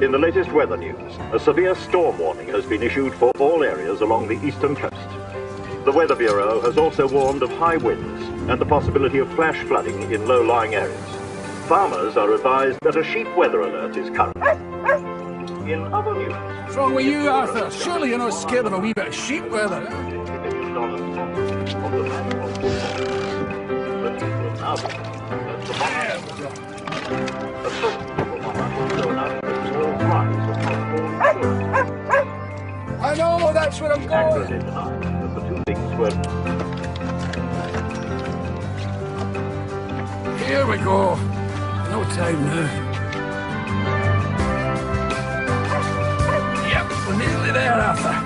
In the latest weather news, a severe storm warning has been issued for all areas along the eastern coast. The Weather Bureau has also warned of high winds and the possibility of flash flooding in low-lying areas. Farmers are advised that a sheep weather alert is current. In other news... What's wrong with you, Arthur? Surely you're not scared of a wee bit of sheep weather, eh? I know, that's where I'm going. Here we go. No time now. Yep, we're nearly there, Arthur.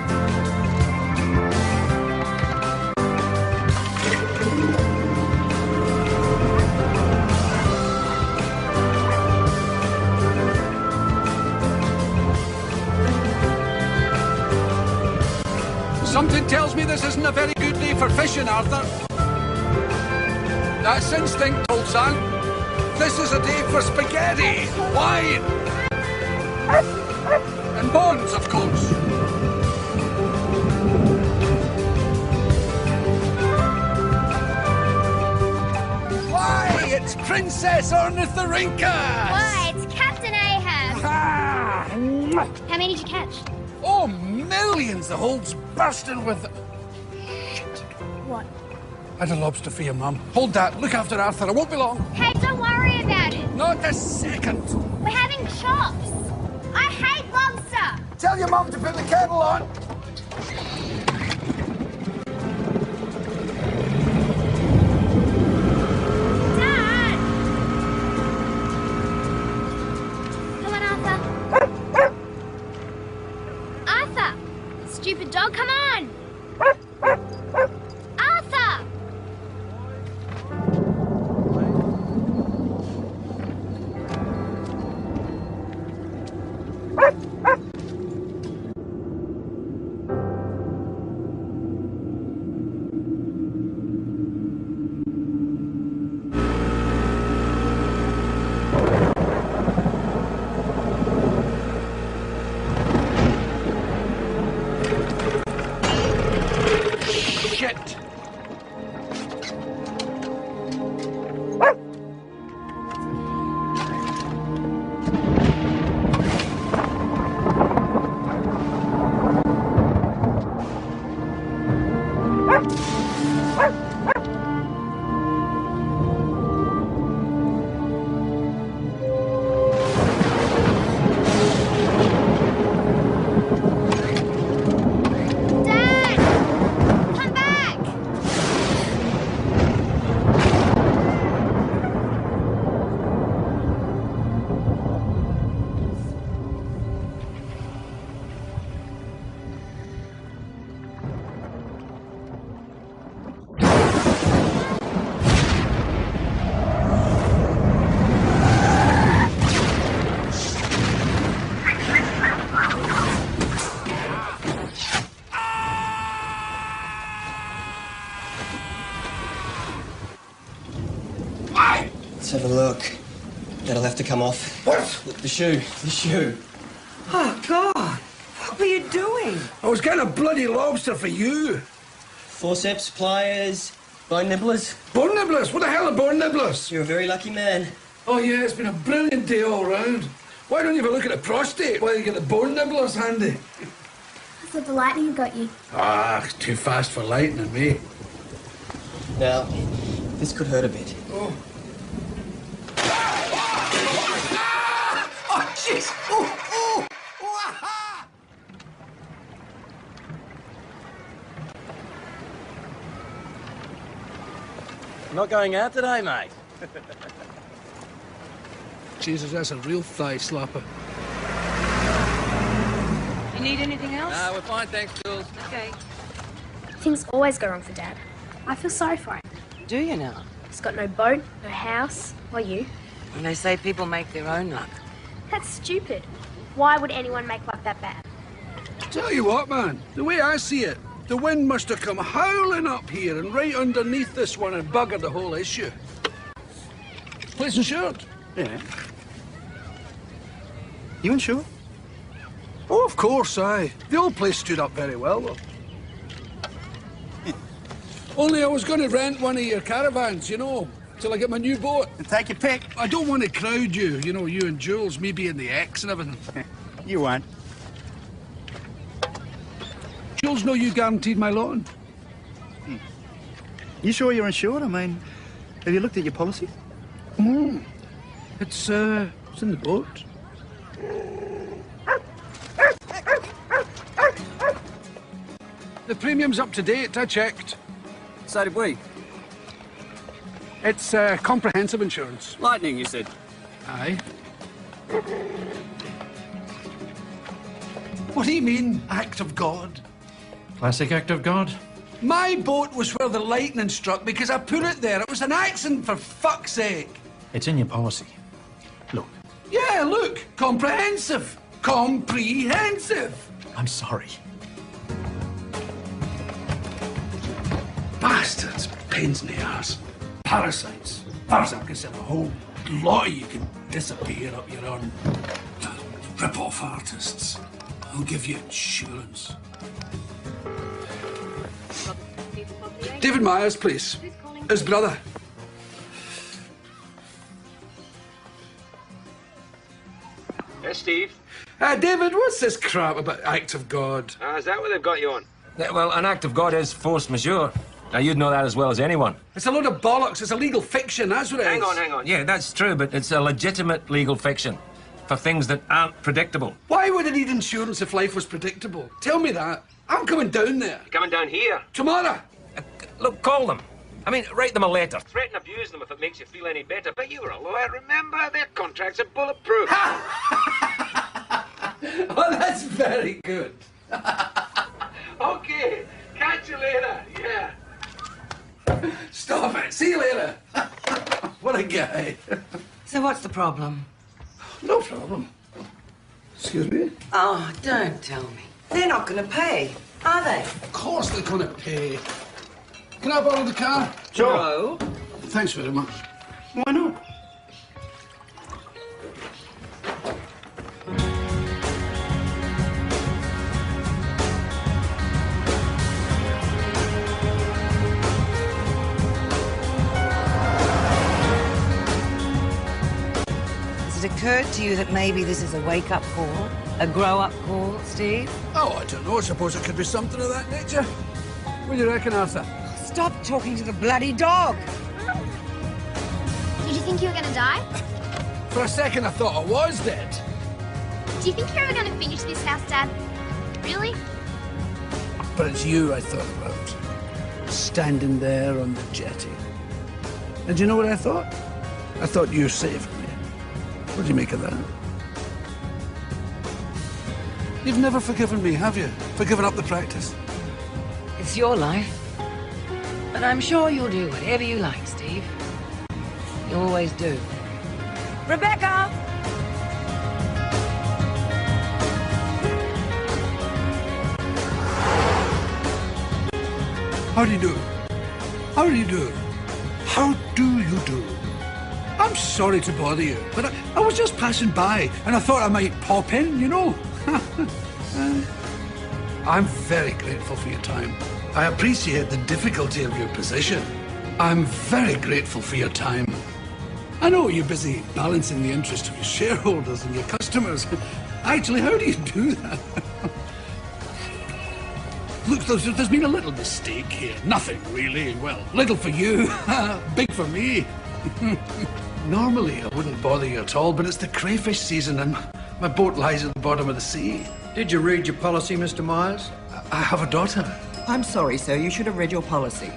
Something tells me this isn't a very good day for fishing, Arthur. That's instinct, old son. This is a day for spaghetti, wine, and bones, of course. Why, it's Princess Ornithorynca! Why, it's Captain Ahab! Ah. How many did you catch? Oh, millions! The hole's bursting with... Shit. What? I had a lobster for your mum. Hold that. Look after Arthur. I won't be long. Hey, don't worry about it. Not a second. We're having chops. I hate lobster. Tell your mum to put the kettle on. Dad! Come on, Arthur. Arthur! Stupid dog, come on! Arthur! Shit! Dad! Come back! Let's have a look. That'll have to come off. What? The shoe. The shoe. Oh, God! What were you doing? I was getting a bloody lobster for you. Forceps, pliers, bone nibblers. Bone nibblers? What the hell are bone nibblers? You're a very lucky man. Oh, yeah, it's been a brilliant day all round. Why don't you have a look at the prostate while you get the bone nibblers handy? I thought the lightning got you. Ah, too fast for lightning, me. Now, this could hurt a bit. Oh. Oh, jeez! Oh, oh! Wah-ha! Not going out today, mate. Jesus, that's a real thigh slapper. You need anything else? No, we're fine, thanks, Jules. Okay. Things always go wrong for Dad. I feel sorry for him. Do you now? He's got no boat, no house, or you. And they say people make their own luck. That's stupid. Why would anyone make luck that bad? Tell you what, man, the way I see it, the wind must have come howling up here and right underneath this one and buggered the whole issue. Place insured? Yeah. You insured? Oh, of course, aye. The old place stood up very well, though. Only I was going to rent one of your caravans, you know, till I get my new boat. And take your pick. I don't want to crowd you, you know, you and Jules, me being the ex and everything. You won't. Jules know you guaranteed my loan. You sure you're insured? I mean, have you looked at your policy? It's in the boat. The premium's up to date, I checked. So did we. It's comprehensive insurance. Lightning, you said. Aye. What do you mean, act of God? Classic act of God. My boat was where the lightning struck because I put it there. It was an accident, for fuck's sake. It's in your policy. Look. Yeah, look. Comprehensive. Comprehensive. I'm sorry. Bastards. Pains in the arse. Parasites. As far as I'm concerned, a whole lot of you can disappear up your own. Rip-off artists. I'll give you insurance. David Myers, please. His brother. Yes, Steve? David, what's this crap about act of God? Is that what they've got you on? Well, an act of God is force majeure. Now, you'd know that as well as anyone. It's a load of bollocks. It's a legal fiction, that's what it is. Hang on. Yeah, that's true, but it's a legitimate legal fiction for things that aren't predictable. Why would I need insurance if life was predictable? Tell me that. I'm coming down there. You're coming down here? Tomorrow. Look, call them. I mean, write them a letter. Threaten to abuse them if it makes you feel any better. But you were a lawyer, remember? Their contracts are bulletproof. Oh, that's very good. Okay, catch you later, yeah. Stop it. See you later. What a guy. So what's the problem? No problem. Excuse me? Oh, don't tell me. They're not going to pay, are they? Of course they're going to pay. Can I borrow the car? Sure. No. Thanks very much. Why not? Has it occurred to you that maybe this is a wake-up call? A grow-up call, Steve? Oh, I don't know. I suppose it could be something of that nature. What do you reckon, Arthur? Stop talking to the bloody dog! Did you think you were going to die? For a second, I thought I was dead. Do you think you're ever going to finish this house, Dad? Really? But it's you I thought about. Standing there on the jetty. And do you know what I thought? I thought you saved me. What do you make of that? You've never forgiven me, have you? For giving up the practice? It's your life. But I'm sure you'll do whatever you like, Steve. You always do. Rebecca! How do you do? How do you do? How do you do? I'm sorry to bother you, but I was just passing by and I thought I might pop in, you know. I'm very grateful for your time. I appreciate the difficulty of your position. I'm very grateful for your time. I know you're busy balancing the interest of your shareholders and your customers. Actually, how do you do that? Look, there's been a little mistake here. Nothing really. Well, little for you, big for me. Normally, I wouldn't bother you at all, but it's the crayfish season and my boat lies at the bottom of the sea. Did you read your policy, Mr. Myers? I have a daughter. I'm sorry, sir. You should have read your policy.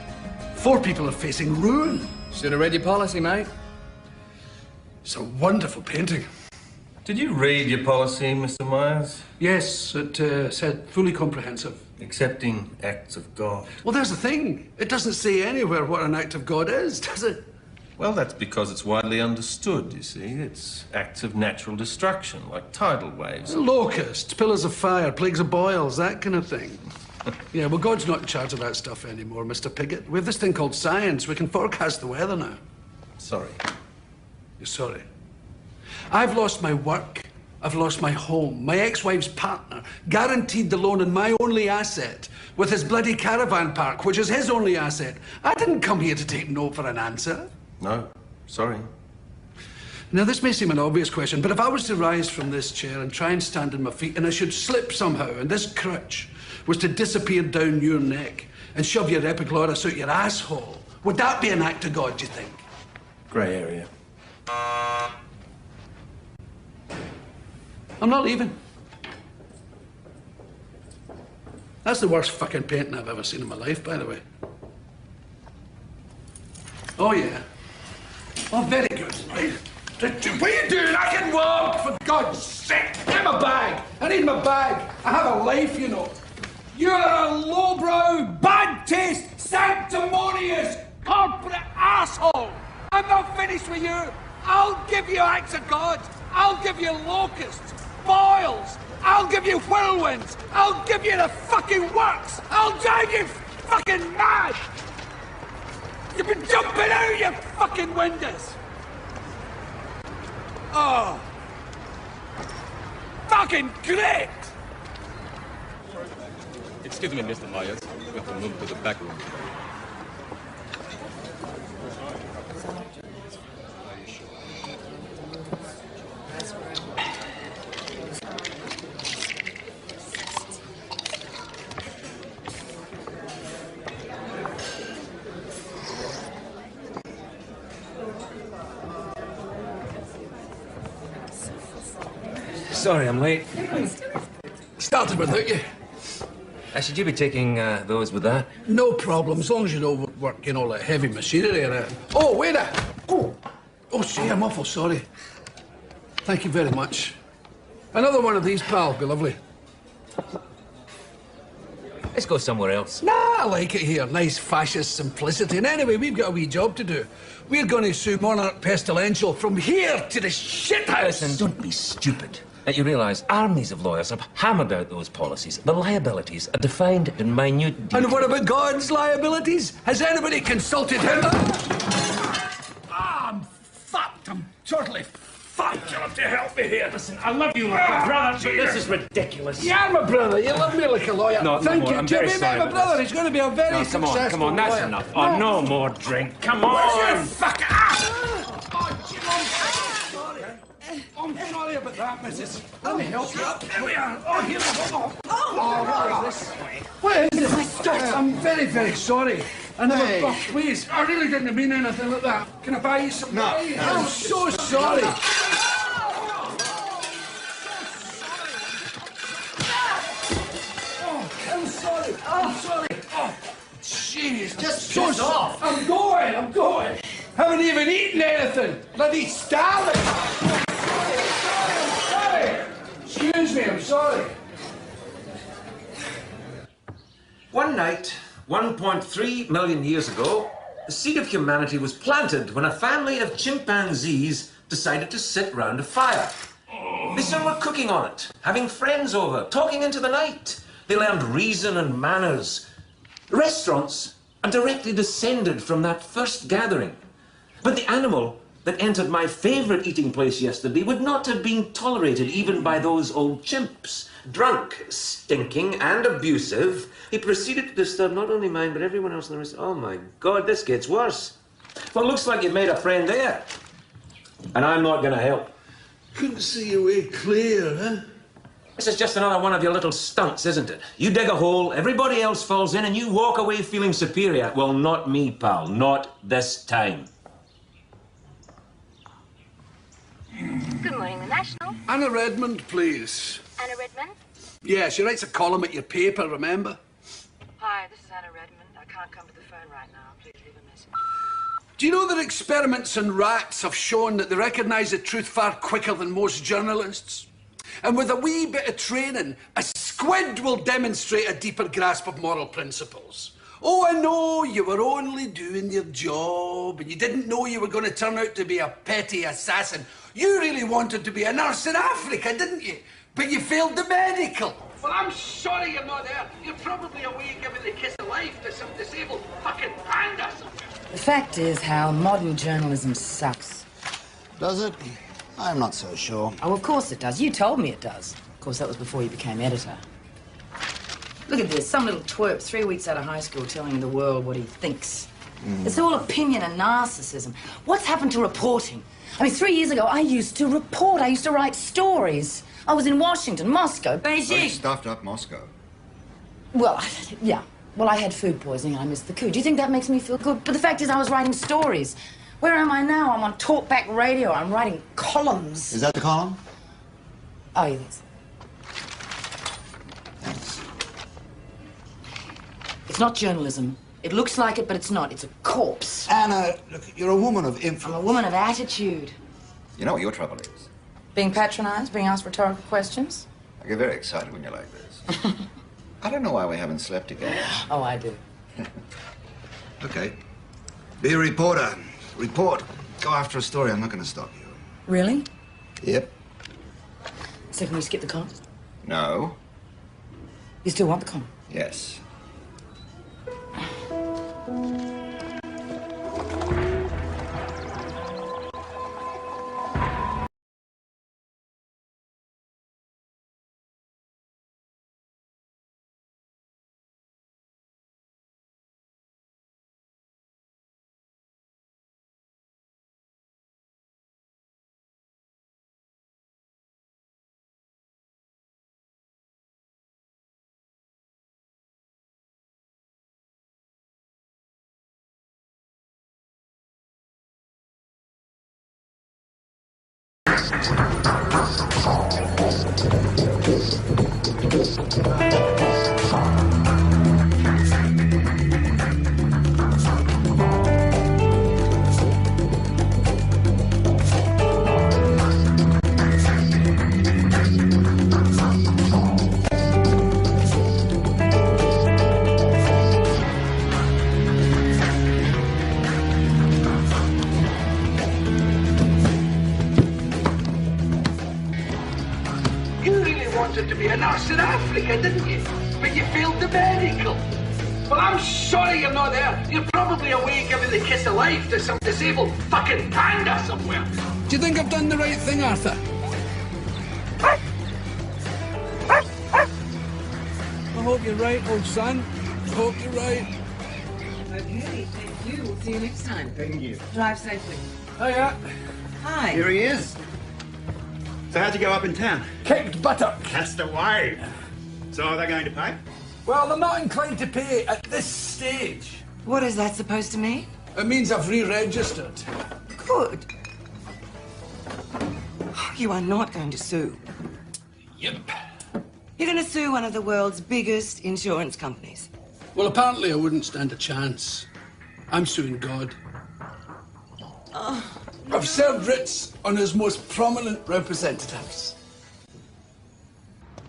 4 people are facing ruin. Should have read your policy, mate. It's a wonderful painting. Did you read your policy, Mr. Myers? Yes, it said fully comprehensive. Accepting acts of God. Well, there's the thing. It doesn't say anywhere what an act of God is, does it? Well, that's because it's widely understood, you see. It's acts of natural destruction, like tidal waves. Locusts, pillars of fire, plagues of boils, that kind of thing. Yeah, well, God's not in charge of that stuff anymore, Mr. Piggott. We have this thing called science. We can forecast the weather now. Sorry. You're sorry. I've lost my work. I've lost my home, my ex-wife's partner, guaranteed the loan on my only asset, with his bloody caravan park, which is his only asset. I didn't come here to take no for an answer. No, sorry. Now, this may seem an obvious question, but if I was to rise from this chair and try and stand on my feet, and I should slip somehow, and this crutch was to disappear down your neck and shove your epiglottis out your asshole, would that be an act of God, do you think? Grey area. I'm not leaving. That's the worst fucking painting I've ever seen in my life, by the way. Oh, yeah. Oh, very good. Right. What are you doing? I can walk, for God's sake. Get my bag. I need my bag. I have a life, you know. You're a lowbrow, bad taste, sanctimonious, corporate asshole. I'm not finished with you. I'll give you acts of God. I'll give you locusts, boils. I'll give you whirlwinds. I'll give you the fucking works. I'll drive you fucking mad. You've been jumping out your fucking windows. Oh. Fucking great. Excuse me, Mr. Myers. We have to move to the back room. Sorry, I'm late. Started without you. Should you be taking those with that? No problem, as long as you don't work, you know, like heavy machinery around. Oh, wait a... Oh, see, I'm awful sorry. Thank you very much. Another one of these, pal. Be lovely. Let's go somewhere else. Nah, I like it here. Nice fascist simplicity. And anyway, we've got a wee job to do. We're going to sue Monarch Pestilential from here to the shithouse. Listen, don't be stupid. You realise armies of lawyers have hammered out those policies. The liabilities are defined in minute detail. And what about God's liabilities? Has anybody consulted him? I'm fucked. I'm totally fucked. You'll have to help me here. Listen, I love you like a brother, but this is ridiculous. Yeah, I'm a brother. You love me like a lawyer. No, thank no you. I'm very sorry. My brother. He's going to be a very successful come on, that's lawyer. enough. Oh, no more drink. Come on. Where's your fucking ass? Oh, Jim, I'm sorry about that, Mrs. Let me help you up. Here we are. Oh, here we go. Oh, what is this? What is this? I'm very, very sorry. I never... Oh, please. I really didn't mean anything like that. Can I buy you some? No. I'm so sorry. Oh, I'm sorry. I'm sorry. Oh, jeez. Just so off. I'm going. Haven't even eaten anything. Bloody starving. Excuse me, I'm sorry. One night, 1.3 million years ago, the seed of humanity was planted when a family of chimpanzees decided to sit round a fire. They soon were cooking on it, having friends over, talking into the night. They learned reason and manners. Restaurants are directly descended from that first gathering. But the animal that entered my favourite eating place yesterday would not have been tolerated even by those old chimps. Drunk, stinking and abusive, he proceeded to disturb not only mine but everyone else in the restaurant. Oh my God, this gets worse. Well, it looks like you've made a friend there. And I'm not going to help. Couldn't see your way clear, huh? This is just another one of your little stunts, isn't it? You dig a hole, everybody else falls in and you walk away feeling superior. Well, not me, pal. Not this time. Good morning, The National. Anna Redmond, please. Anna Redmond? Yeah, she writes a column at your paper, remember? Hi, this is Anna Redmond. I can't come to the phone right now. Please leave a message. Do you know that experiments on rats have shown that they recognise the truth far quicker than most journalists? And with a wee bit of training, a squid will demonstrate a deeper grasp of moral principles. Oh, I know you were only doing your job and you didn't know you were going to turn out to be a petty assassin. You really wanted to be a nurse in Africa, didn't you? But you failed the medical. Well, I'm sorry you're not there. You're probably away giving the kiss of life to some disabled fucking panda. The fact is, Hal, modern journalism sucks. Does it? I'm not so sure. Oh, of course it does. You told me it does. Of course, that was before you became editor. Look at this. Some little twerp 3 weeks out of high school telling the world what he thinks. It's all opinion and narcissism. What's happened to reporting? I mean, 3 years ago, I used to report. I used to write stories. I was in Washington, Moscow, Beijing. Oh, you stuffed up Moscow. Well, yeah. Well, I had food poisoning and I missed the coup. Do you think that makes me feel good? But the fact is I was writing stories. Where am I now? I'm on talkback radio. I'm writing columns. Is that the column? Oh, yes. Thanks. It's not journalism. It looks like it, but it's not. It's a corpse. Anna, look, you're a woman of influence. I'm a woman of attitude. You know what your trouble is? Being patronized, being asked rhetorical questions. I get very excited when you're like this. I don't know why we haven't slept together. Oh, I do. Okay. Be a reporter. Report. Go after a story. I'm not going to stop you. Really? Yep. So can we skip the column? No. You still want the column? Yes. To be a nurse in Africa, didn't you? But you failed the medical. Well, I'm sorry you're not there. You're probably away giving the kiss of life to some disabled fucking panda somewhere. Do you think I've done the right thing, Arthur? I hope you're right, old son. I hope you're right. Okay, thank you. We'll see you next time. Thank you. Drive safely. Hiya. Hi. Here he is. So how'd you go up in town? Kicked buttock. That's the way. So are they going to pay? Well, they're not inclined to pay at this stage. What is that supposed to mean? It means I've re-registered. Good. You are not going to sue. Yep. You're going to sue one of the world's biggest insurance companies. Well, apparently I wouldn't stand a chance. I'm suing God. I've served writs on his most prominent representatives.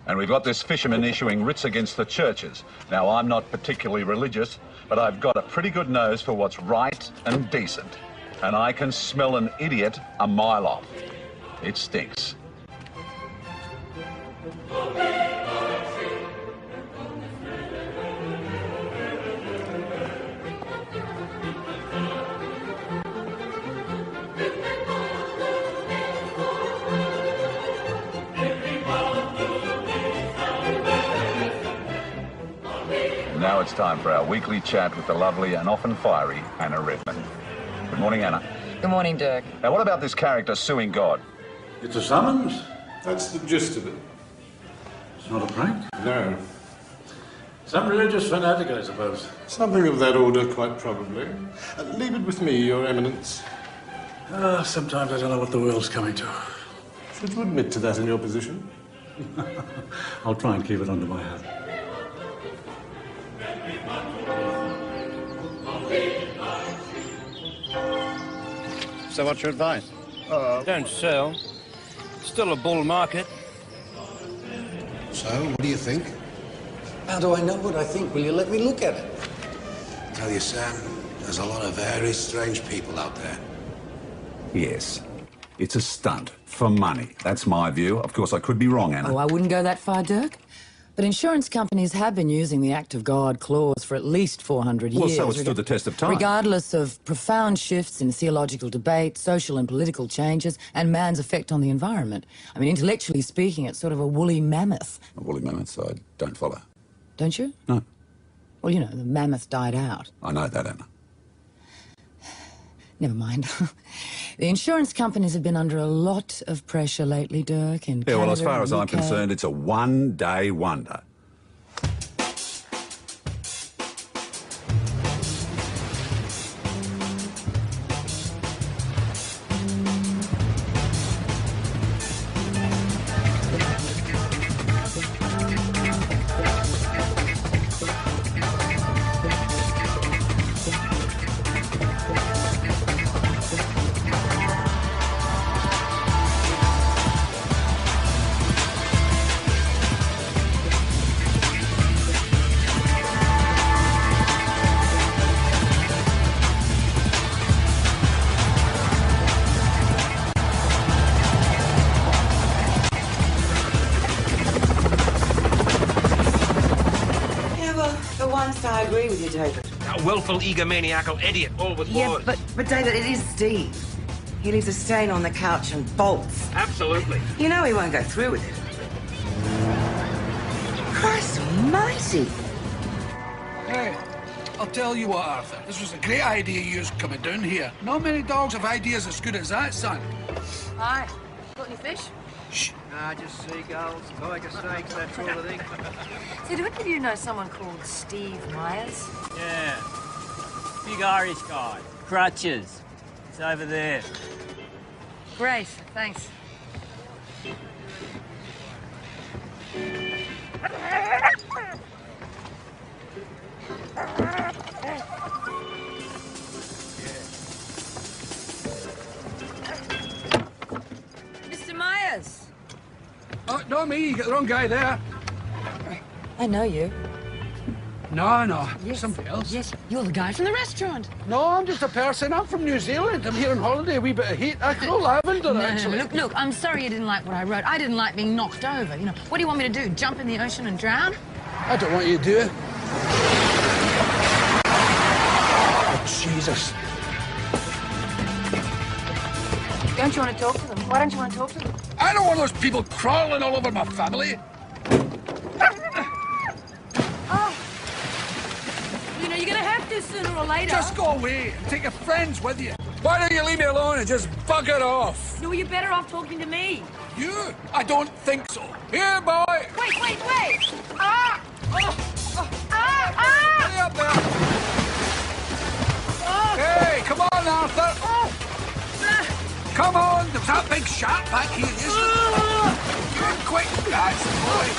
And we've got this fisherman issuing writs against the churches. Now, I'm not particularly religious, but I've got a pretty good nose for what's right and decent. And I can smell an idiot a mile off. It stinks. Now it's time for our weekly chat with the lovely and often fiery Anna Redmond. Good morning, Anna. Good morning, Dirk. Now, what about this character suing God? It's a summons. That's the gist of it. It's not a prank? No. Some religious fanatic, I suppose. Something of that order, quite probably. Leave it with me, Your Eminence. Sometimes I don't know what the world's coming to. Should you admit to that in your position? I'll try and keep it under my hat. So what's your advice? Don't sell. Still a bull market. So, what do you think? How do I know what I think? Will you let me look at it? I tell you, Sam, there's a lot of very strange people out there. Yes. It's a stunt for money. That's my view. Of course, I could be wrong, Anna. Oh, I wouldn't go that far, Dirk. But insurance companies have been using the Act of God clause for at least 400 years. Well, so it stood the test of time. Regardless of profound shifts in theological debate, social and political changes, and man's effect on the environment. I mean, intellectually speaking, it's sort of a woolly mammoth. A woolly mammoth, I don't follow. Don't you? No. Well, you know, the mammoth died out. I know that, Anna. Never mind. The insurance companies have been under a lot of pressure lately, Dirk, in Canada, Well, as far as I'm UK. concerned, it's a one-day wonder. I agree with you, David. That willful, egomaniacal idiot, all with words. But David, it is Steve. He leaves a stain on the couch and bolts. Absolutely. You know he won't go through with it. Christ almighty. Hey, I'll tell you what, Arthur. This was a great idea you was coming down here. Not many dogs have ideas as good as that, son. Hi. Got any fish? Shh. Nah, just seagulls, tiger snakes, that sort of thing. So do any of you know someone called Steve Myers? Yeah. Big Irish guy. Crutches. It's over there. Great, thanks. Mr. Myers! Oh, not me. You got the wrong guy there. I know you. No. Yes. Somebody else. Yes, you're the guy from the restaurant. No, I'm just a person. I'm from New Zealand. I'm here on holiday. A wee bit of heat. I grow lavender, actually. No. Look, I'm sorry you didn't like what I wrote. I didn't like being knocked over. You know, what do you want me to do? Jump in the ocean and drown? I don't want you to do it. Oh, Jesus. Don't you want to talk to them? Why don't you want to talk to them? I don't want those people crawling all over my family. Oh. You know, you're going to have to sooner or later. Just go away and take your friends with you. Why don't you leave me alone and just bugger off? No, you're better off talking to me. You? I don't think so. Here, boy. Wait. Ah! Stay up there. Hey, come on, Arthur. Come on, there's that big shark back here, isn't it? You're quick, that's the boy.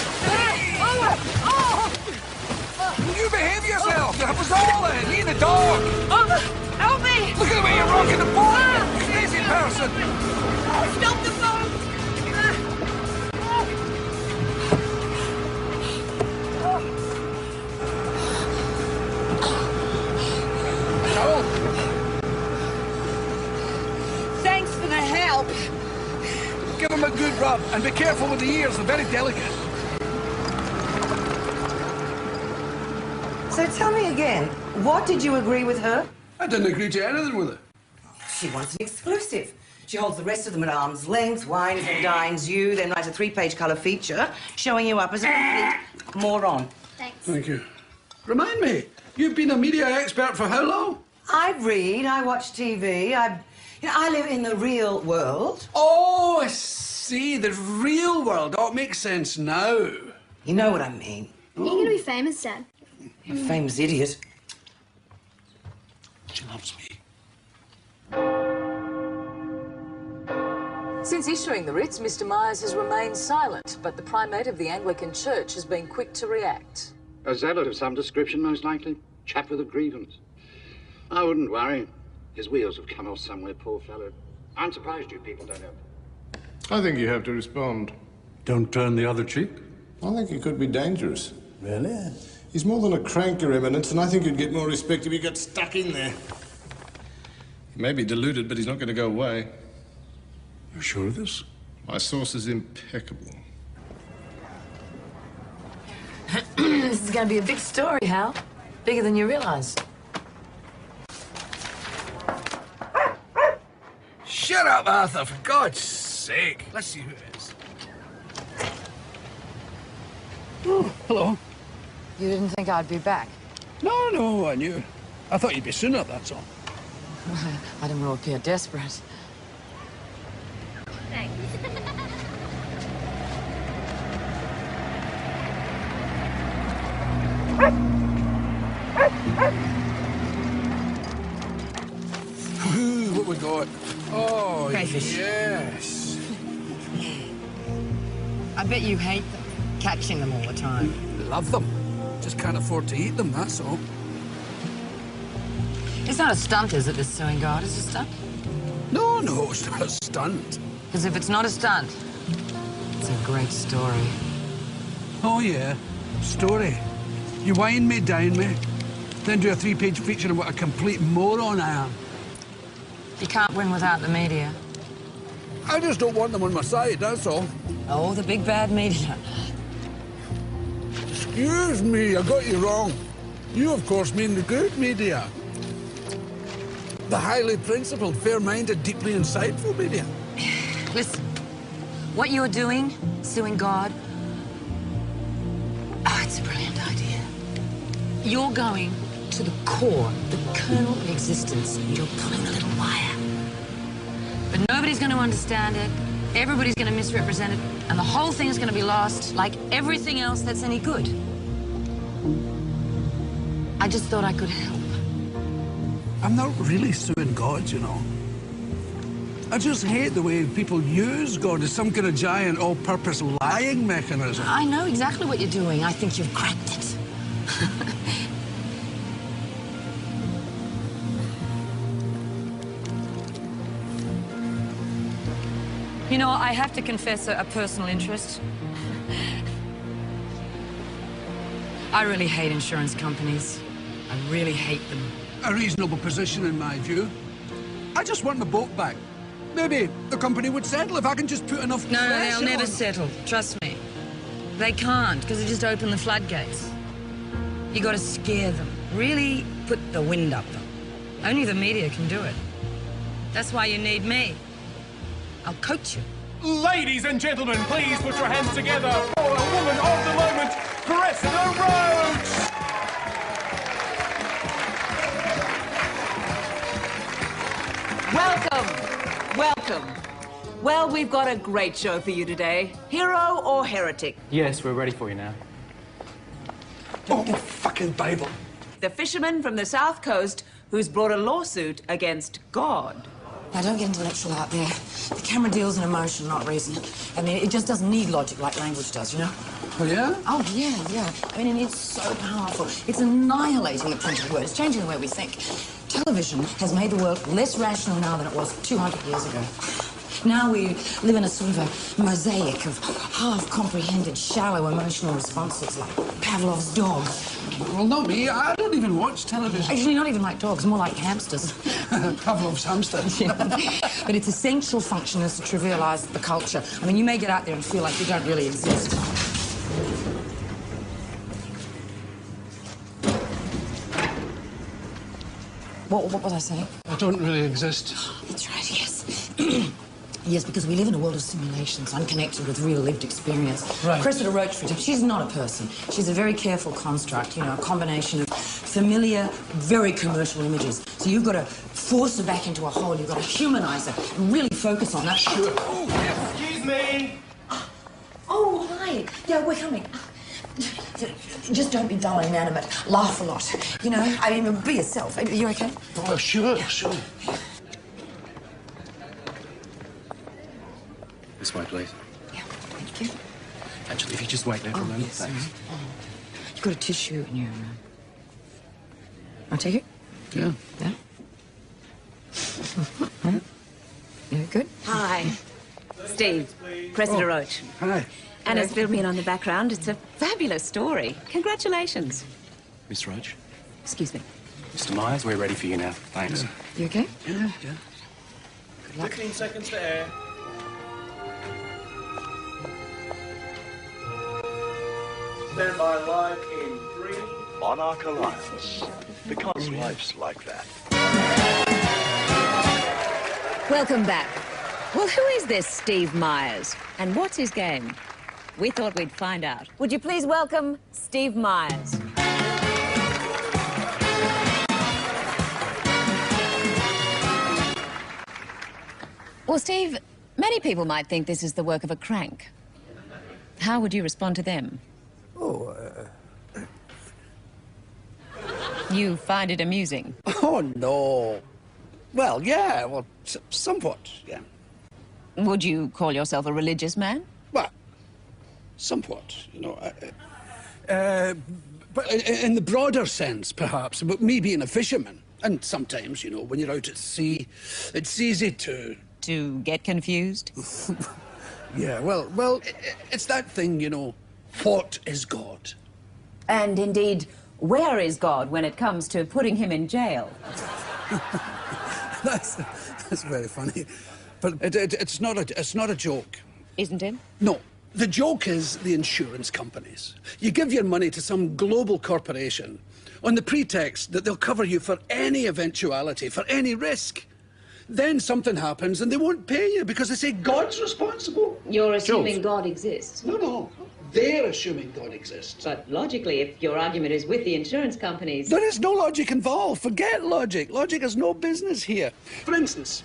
Will you behave yourself? That was all in, me and the dog. Help me! Look at the way you're rocking the boat, you crazy person. Stop the boat! Joel? Thanks for the help. Give him a good rub, and be careful with the ears, they're very delicate. So tell me again, what did you agree with her? I didn't agree to anything with her. She wants an exclusive. She holds the rest of them at arm's length, wines and dines you, then writes a 3-page colour feature showing you up as a complete moron. Thanks. Thank you. Remind me, you've been a media expert for how long? I read, I watch TV, I live in the real world. Oh, I see, the real world. Oh, it makes sense now. You know what I mean. Are you going to be famous, Dad? You famous idiot. She loves me. Since issuing the writs, Mr. Myers has remained silent, but the primate of the Anglican Church has been quick to react. A zealot of some description, most likely. Chap with a grievance. I wouldn't worry. His wheels have come off somewhere, poor fellow. I'm surprised you people don't help. I think you have to respond. Don't turn the other cheek? I think he could be dangerous. Really? He's more than a crank, Your Eminence, and I think you'd get more respect if he got stuck in there. He may be deluded, but he's not going to go away. You're sure of this? My source is impeccable. This is going to be a big story, Hal. Bigger than you realise. Shut up, Arthur, for God's sake. Let's see who it is. Oh, hello. You didn't think I'd be back? No, I knew. I thought you'd be sooner, that's all. I didn't want to appear desperate. Thanks. What we got? Oh, Crayfish. yes. I bet you hate them, catching them all the time. Love them. Just can't afford to eat them, that's all. It's not a stunt, is it, this suing God? Is it a stunt? No, it's not a stunt. Because if it's not a stunt, it's a great story. Oh, yeah. Story. You wine me, dine me, then do a 3-page feature on what a complete moron I am. You can't win without the media. I just don't want them on my side, that's all. Oh, the big bad media. Excuse me, I got you wrong. You, of course, mean the good media. The highly principled, fair-minded, deeply insightful media. Listen, what you're doing, suing God, it's a brilliant idea. You're going to the core, the kernel of existence, and you're pulling a little wire. But nobody's going to understand it, everybody's going to misrepresent it, and the whole thing's going to be lost, like everything else that's any good. I just thought I could help. I'm not really suing God, you know. I just hate the way people use God as some kind of giant all-purpose lying mechanism. I know exactly what you're doing. I think you've cracked it. You know, I have to confess a personal interest. I really hate insurance companies. I really hate them. A reasonable position, in my view. I just want my boat back. Maybe the company would settle if I can just put enough No, pressure they'll never on. settle. Trust me. They can't, because they just open the floodgates. You got to scare them. Really put the wind up them. Only the media can do it. That's why you need me. I'll coach you. Ladies and gentlemen, please put your hands together for a woman of the moment, Cressida Roach! Welcome. Well, we've got a great show for you today. Hero or heretic? Yes, we're ready for you now. Oh, my fucking Bible. The fisherman from the South Coast who's brought a lawsuit against God. Now, don't get intellectual out there. The camera deals in emotion, not reason. I mean, it just doesn't need logic like language does, you know? Oh, yeah? Oh, yeah. I mean, it's so powerful. It's annihilating the printed word. It's changing the way we think. Television has made the world less rational now than it was 200 years ago. Now we live in a sort of a mosaic of half-comprehended, shallow emotional responses like Pavlov's dog. Well, not me. I don't even watch television. Actually, not even like dogs, more like hamsters. Pavlov's hamster. Yeah. But its essential function is to trivialize the culture. I mean, you may get out there and feel like you don't really exist. What was I saying? I don't really exist. That's right, yes. Yes, because we live in a world of simulations, unconnected with real lived experience. Right. Cressida Roach, for example, she's not a person. She's a very careful construct, you know, a combination of familiar, very commercial images. So you've got to force her back into a hole. You've got to humanize her and really focus on that. Sure. Oh, excuse me. Oh, hi. Yeah, we're coming. Just don't be dull and inanimate. Laugh a lot. You know, I mean, be yourself. Are you okay? Oh, sure. This way, please. Yeah, thank you. Actually, if you just wait there for a moment, yes, thanks. You've got a tissue in your... I'll take it? Yeah. Yeah? Very good. Hi. Steve, Cressida Roach. Hi. Anna's filled me in on the background. It's a fabulous story. Congratulations. Miss Roach. Excuse me. Mr. Myers, we're ready for you now. Thanks. You okay? Yeah. Good luck. 15 seconds to air. stand by live in 3. Monarch Alliance. Because life's like that. Welcome back. Well, who is this Steve Myers? And what's his game? We thought we'd find out. Would you please welcome Steve Myers? Well, Steve, many people might think this is the work of a crank. How would you respond to them? You find it amusing? Oh, no. Well, yeah, well, somewhat, yeah. Would you call yourself a religious man? Well, somewhat, you know. But in the broader sense, perhaps, but me being a fisherman, and sometimes, you know, when you're out at sea, it's easy to... To get confused? Yeah, well, it's that thing, you know, what is God? And indeed, where is God when it comes to putting him in jail? That's very funny. But it's not a joke. Isn't it? No. The joke is the insurance companies. You give your money to some global corporation on the pretext that they'll cover you for any eventuality, for any risk. Then something happens and they won't pay you because they say God's responsible. You're assuming God exists? No. They're assuming God exists. But logically, if your argument is with the insurance companies... There is no logic involved. Forget logic. Logic has no business here. For instance,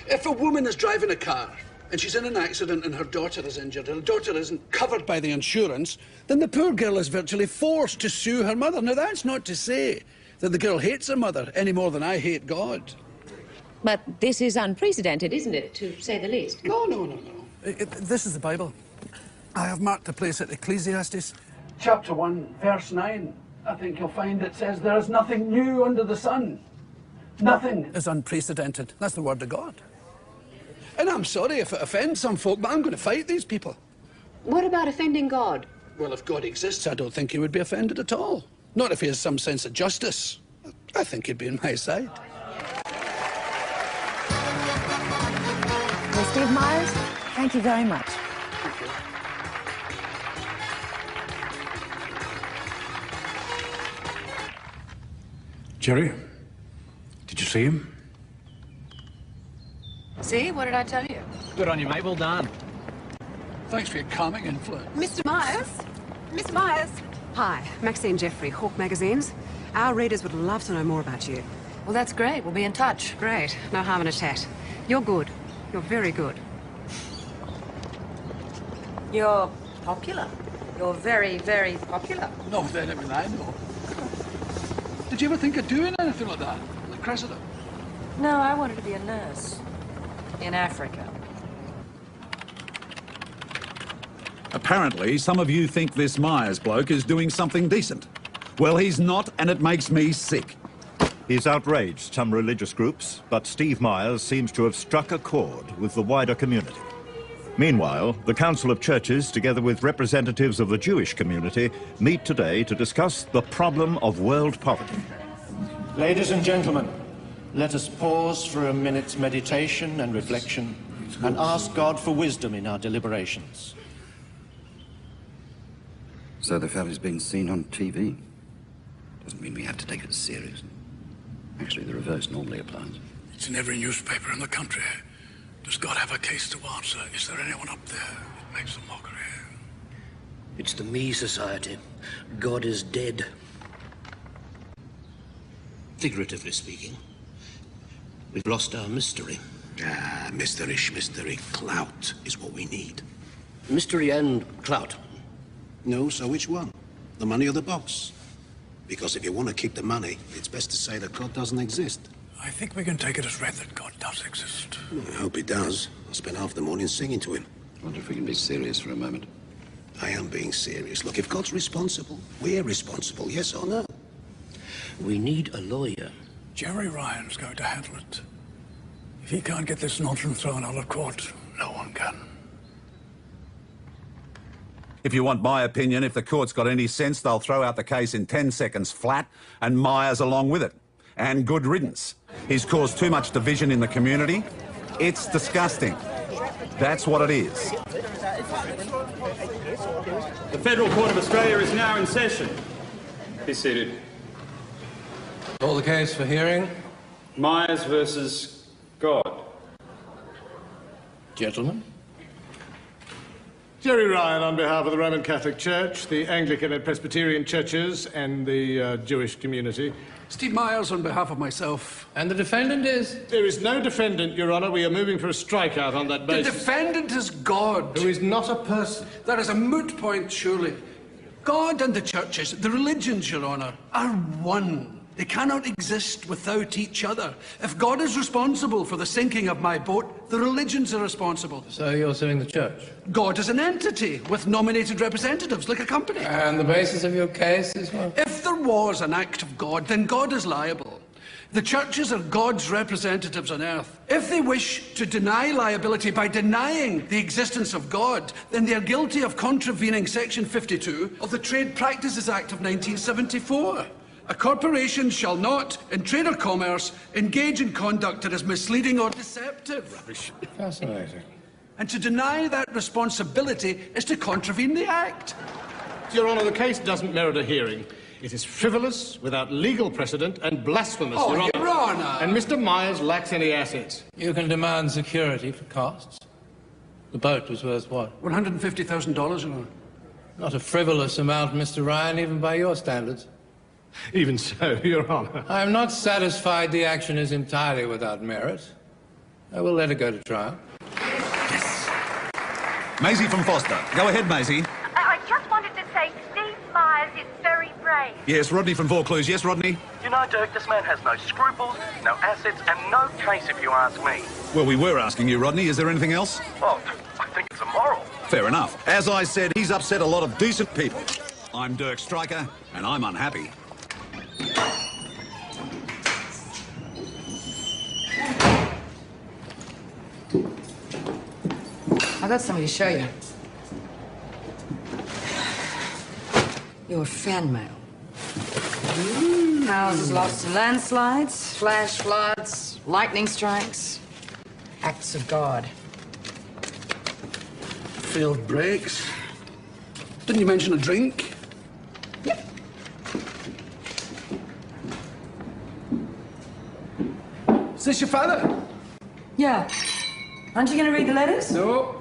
if a woman is driving a car and she's in an accident and her daughter is injured and her daughter isn't covered by the insurance, then the poor girl is virtually forced to sue her mother. Now, that's not to say that the girl hates her mother any more than I hate God. But this is unprecedented, isn't it, to say the least? No. This is the Bible. I have marked the place at Ecclesiastes, chapter 1, verse 9. I think you'll find it says, there is nothing new under the sun. Nothing is unprecedented. That's the word of God. And I'm sorry if it offends some folk, but I'm going to fight these people. What about offending God? Well, if God exists, I don't think he would be offended at all. Not if he has some sense of justice. I think he'd be on my side. Well, Steve Myers, thank you very much. Thank you. Jerry, did you see him? See? What did I tell you? Good on you, mate. Well done. Thanks for your calming influence. Mr. Myers? Miss Myers? Hi, Maxine Jeffrey, Hawk Magazines. Our readers would love to know more about you. Well, that's great. We'll be in touch. Great. No harm in a chat. You're good. You're very good. You're popular. You're very, very popular. No, then, I mean, I know. Did you ever think of doing anything like that? Like Cressida? No, I wanted to be a nurse. In Africa. Apparently, some of you think this Myers bloke is doing something decent. Well, he's not, and it makes me sick. He's outraged some religious groups, but Steve Myers seems to have struck a chord with the wider community. Meanwhile, the Council of Churches, together with representatives of the Jewish community, meet today to discuss the problem of world poverty. Ladies and gentlemen, let us pause for a minute's meditation and reflection and ask God for wisdom in our deliberations. So the fellow's being seen on TV. Doesn't mean we have to take it serious. Actually, the reverse normally applies. It's in every newspaper in the country. Does God have a case to answer? Is there anyone up there that makes a mockery? It's the me society. God is dead. Figuratively speaking, we've lost our mystery. Mystery. Clout is what we need. Mystery and clout. No, so which one? The money or the box? Because if you want to keep the money, it's best to say that God doesn't exist. I think we can take it as read that God does exist. I hope he does. I spent half the morning singing to him. I wonder if we can be serious for a moment. I am being serious. Look, if God's responsible, we're responsible, yes or no? We need a lawyer. Jerry Ryan's going to handle it. If he can't get this nonsense thrown out of court, no one can. If you want my opinion, if the court's got any sense, they'll throw out the case in 10 seconds flat, and Myers along with it. And good riddance. He's caused too much division in the community. It's disgusting. That's what it is. The Federal Court of Australia is now in session. Be seated. Call the case for hearing. Myers versus God. Gentlemen. Jerry Ryan on behalf of the Roman Catholic Church, the Anglican and Presbyterian churches, and the Jewish community. Steve Myers on behalf of myself. And the defendant is? There is no defendant, Your Honour. We are moving for a strikeout on that basis. The defendant is God. Who is not a person. That is a moot point, surely. God and the churches, the religions, Your Honour, are one. They cannot exist without each other. If God is responsible for the sinking of my boat, the religions are responsible. So you're suing the church? God is an entity with nominated representatives, like a company. And the basis of your case is what? If there was an act of God, then God is liable. The churches are God's representatives on earth. If they wish to deny liability by denying the existence of God, then they are guilty of contravening Section 52 of the Trade Practices Act of 1974. A corporation shall not, in trade or commerce, engage in conduct that is misleading or deceptive. Rubbish. Fascinating. And to deny that responsibility is to contravene the Act. Your Honour, the case doesn't merit a hearing. It is frivolous, without legal precedent, and blasphemous, Oh, Your Honour. Your Honour! And Mr. Myers lacks any assets. You can demand security for costs. The boat was worth what? $150,000, Your Honour. Not a frivolous amount, Mr. Ryan, even by your standards. Even so, Your Honour. I am not satisfied the action is entirely without merit. I will let it go to trial. Yes. Maisie from Foster. Go ahead, Maisie. I just wanted to say Steve Myers is very brave. Yes, Rodney from Vaucluse. Yes, Rodney? You know, Dirk, this man has no scruples, no assets, and no case if you ask me. Well, we were asking you, Rodney. Is there anything else? Well, I think it's immoral. Fair enough. As I said, he's upset a lot of decent people. I'm Dirk Stryker, and I'm unhappy. I got something to show you. Your fan mail. Houses lost to landslides, flash floods, lightning strikes, acts of God. Failed brakes. Didn't you mention a drink? Yep. Is this your father? Yeah. Aren't you going to read the letters? No.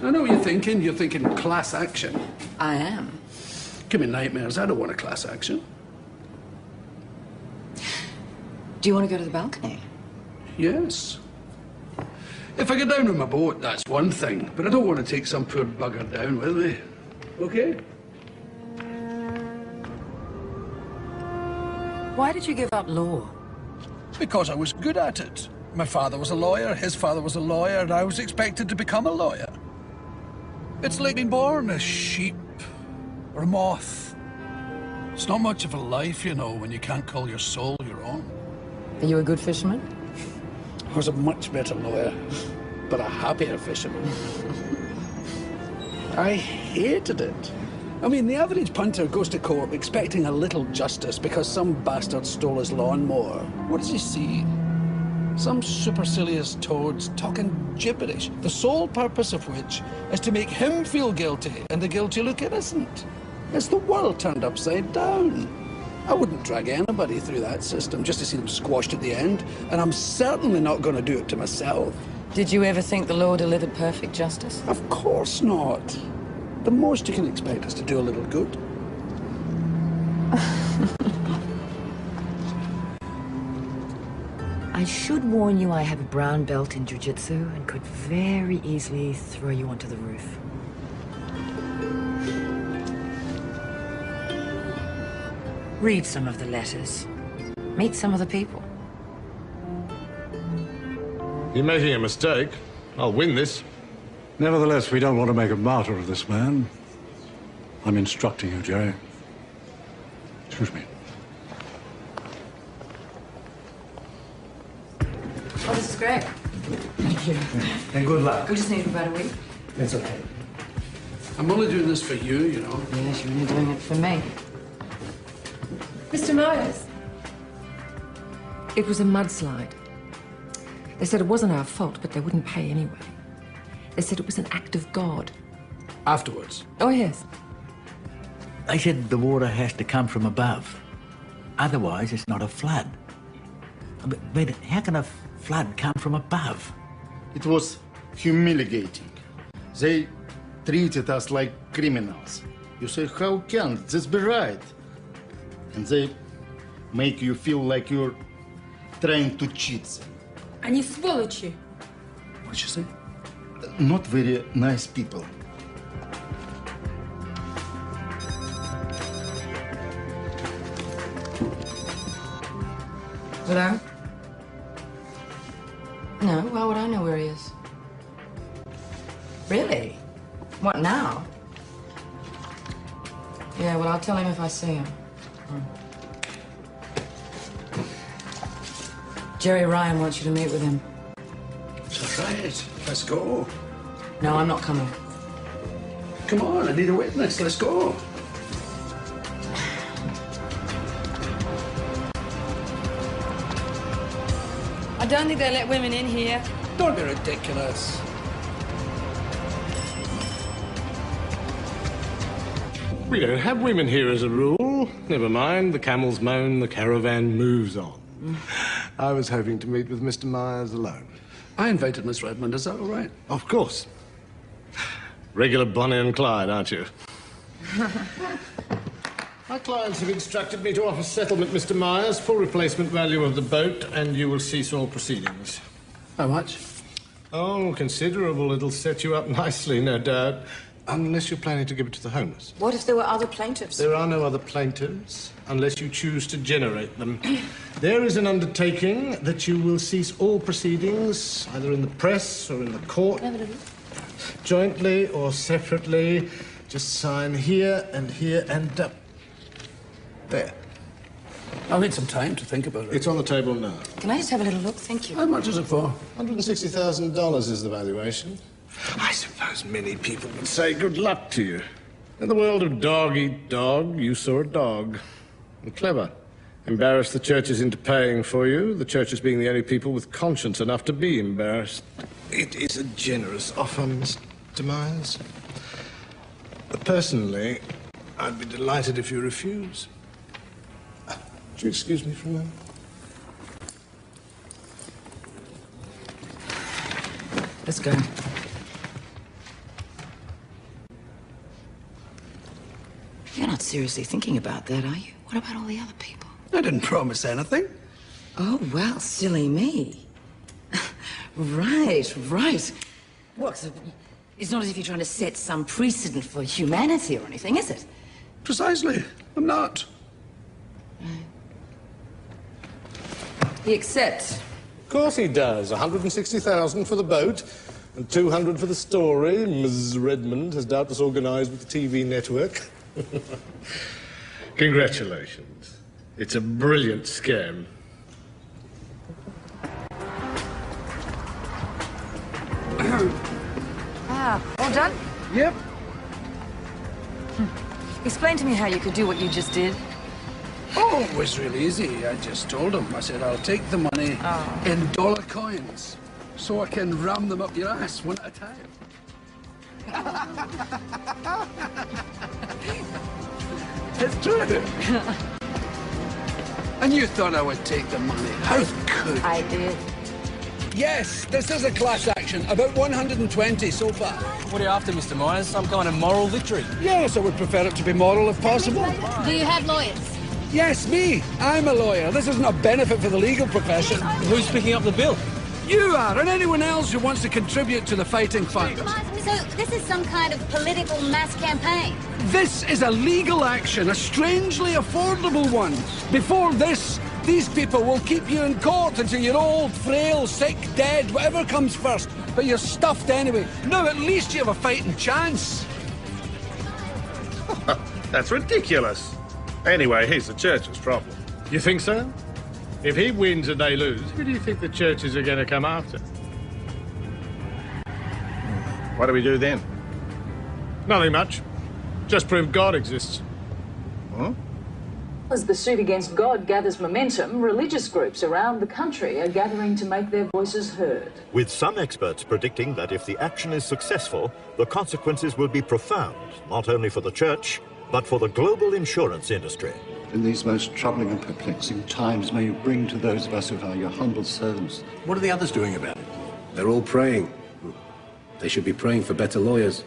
I know what you're thinking. You're thinking class action. I am. Give me nightmares. I don't want a class action. Do you want to go to the balcony? Yes. If I get down with my boat, that's one thing. But I don't want to take some poor bugger down with me. Okay? Why did you give up law? Because I was good at it. My father was a lawyer, his father was a lawyer, and I was expected to become a lawyer. It's like being born a sheep or a moth. It's not much of a life, you know, when you can't call your soul your own. Are you a good fisherman? I was a much better lawyer, but a happier fisherman. I hated it. I mean, the average punter goes to court expecting a little justice because some bastard stole his lawnmower. What does he see? Some supercilious toads talking gibberish, the sole purpose of which is to make him feel guilty and the guilty look innocent. It's the world turned upside down. I wouldn't drag anybody through that system just to see them squashed at the end, and I'm certainly not going to do it to myself. Did you ever think the law delivered perfect justice? Of course not. The most you can expect is to do a little good. I should warn you I have a brown belt in jiu-jitsu and could very easily throw you onto the roof. Read some of the letters. Meet some of the people. You're making a mistake. I'll win this. Nevertheless, we don't want to make a martyr of this man. I'm instructing you, Jerry. Excuse me. Oh, this is great. Thank you. And good luck. We just need about a week. It's okay. I'm only doing this for you, you know. Yes, you're only doing it for me. Mr. Myers. It was a mudslide. They said it wasn't our fault, but they wouldn't pay anyway. They said it was an act of God. Afterwards. Oh, yes. They said the water has to come from above. Otherwise, it's not a flood. But how can a flood come from above? It was humiliating. They treated us like criminals. You say, how can this be right? And they make you feel like you're trying to cheat them. Они сволочи. What'd you say? Not very nice people. Hello? No, why would I know where he is? Really? What, now? Yeah, well, I'll tell him if I see him. Jerry Ryan wants you to meet with him. That's right. Let's go. No, I'm not coming. Come on, I need a witness. Let's go. I don't think they let women in here. Don't be ridiculous. We don't have women here as a rule. Never mind, the camels moan, the caravan moves on. I was hoping to meet with Mr. Myers alone. I invited Miss Redmond. Is that all right? Of course. Regular Bonnie and Clyde, aren't you? My clients have instructed me to offer settlement, Mr. Myers, full replacement value of the boat, and you will cease all proceedings. How much? Oh, considerable. It'll set you up nicely, no doubt. Unless you're planning to give it to the homeless. What if there were other plaintiffs? There are no other plaintiffs, unless you choose to generate them. There is an undertaking that you will cease all proceedings, either in the press or in the court, jointly or separately. Just sign here and there. I'll need some time to think about it. It's on the table now. Can I just have a little look? Thank you. How much is it for? $160,000 is the valuation. I suppose many people would say good luck to you. In the world of dog-eat-dog, you saw a dog. And clever. Embarrassed the churches into paying for you, the churches being the only people with conscience enough to be embarrassed. It is a generous offer, Mr. Myers. But personally, I'd be delighted if you refuse. Would you excuse me for a moment? Let's go. You're not seriously thinking about that, are you? What about all the other people? I didn't promise anything. Oh, well, silly me. Right. What? It's not as if you're trying to set some precedent for humanity or anything, is it? Precisely. I'm not. He accepts. Of course he does. $160,000 for the boat and $200 for the story. Ms. Redmond has doubtless organised with the TV network. Congratulations. It's a brilliant scam. All done? Yep. Explain to me how you could do what you just did. Oh, it was really easy. I just told him. I said, I'll take the money in dollar coins so I can ram them up your ass one at a time. It's true. And you thought I would take the money. How could you? I did. Yes, this is a class action. About 120 so far. What are you after, Mr. Myers? Some kind of moral victory? Yes, I would prefer it to be moral if possible. Do you have lawyers? Yes, me. I'm a lawyer. This isn't a benefit for the legal profession. Who's picking up the bill? You are, and anyone else who wants to contribute to the fighting fund. So this is some kind of political mass campaign? This is a legal action, a strangely affordable one. Before this, these people will keep you in court until you're old, frail, sick, dead, whatever comes first. But you're stuffed anyway. Now at least you have a fighting chance. That's ridiculous. Anyway, he's the church's problem. You think so? If he wins and they lose, who do you think the churches are going to come after? What do we do then? Nothing much. Just prove God exists. Huh? As the suit against God gathers momentum, religious groups around the country are gathering to make their voices heard. With some experts predicting that if the action is successful, the consequences will be profound, not only for the church, but for the global insurance industry. In these most troubling and perplexing times, may you bring to those of us who are your humble servants. What are the others doing about it? They're all praying. They should be praying for better lawyers.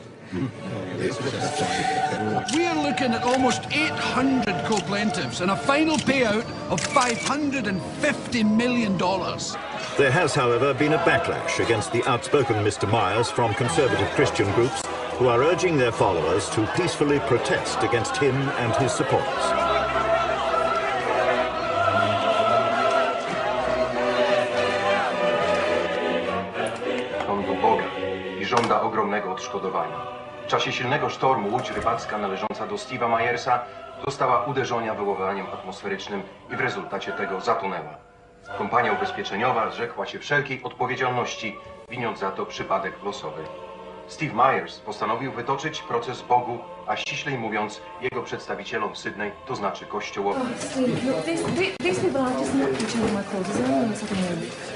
We are looking at almost 800 co-plaintiffs and a final payout of $550 million. There has, however, been a backlash against the outspoken Mr. Myers from conservative Christian groups who are urging their followers to peacefully protest against him and his supporters. Żąda ogromnego odszkodowania. W czasie silnego sztormu łódź rybacka należąca do Steve'a Myersa została uderzona wywołaniem atmosferycznym i w rezultacie tego zatonęła. Kompania ubezpieczeniowa zrzekła się wszelkiej odpowiedzialności, winiąc za to przypadek losowy. Steve Myers postanowił wytoczyć proces Bogu, a ściślej mówiąc jego przedstawicielom w Sydney, to znaczy Kościołowi.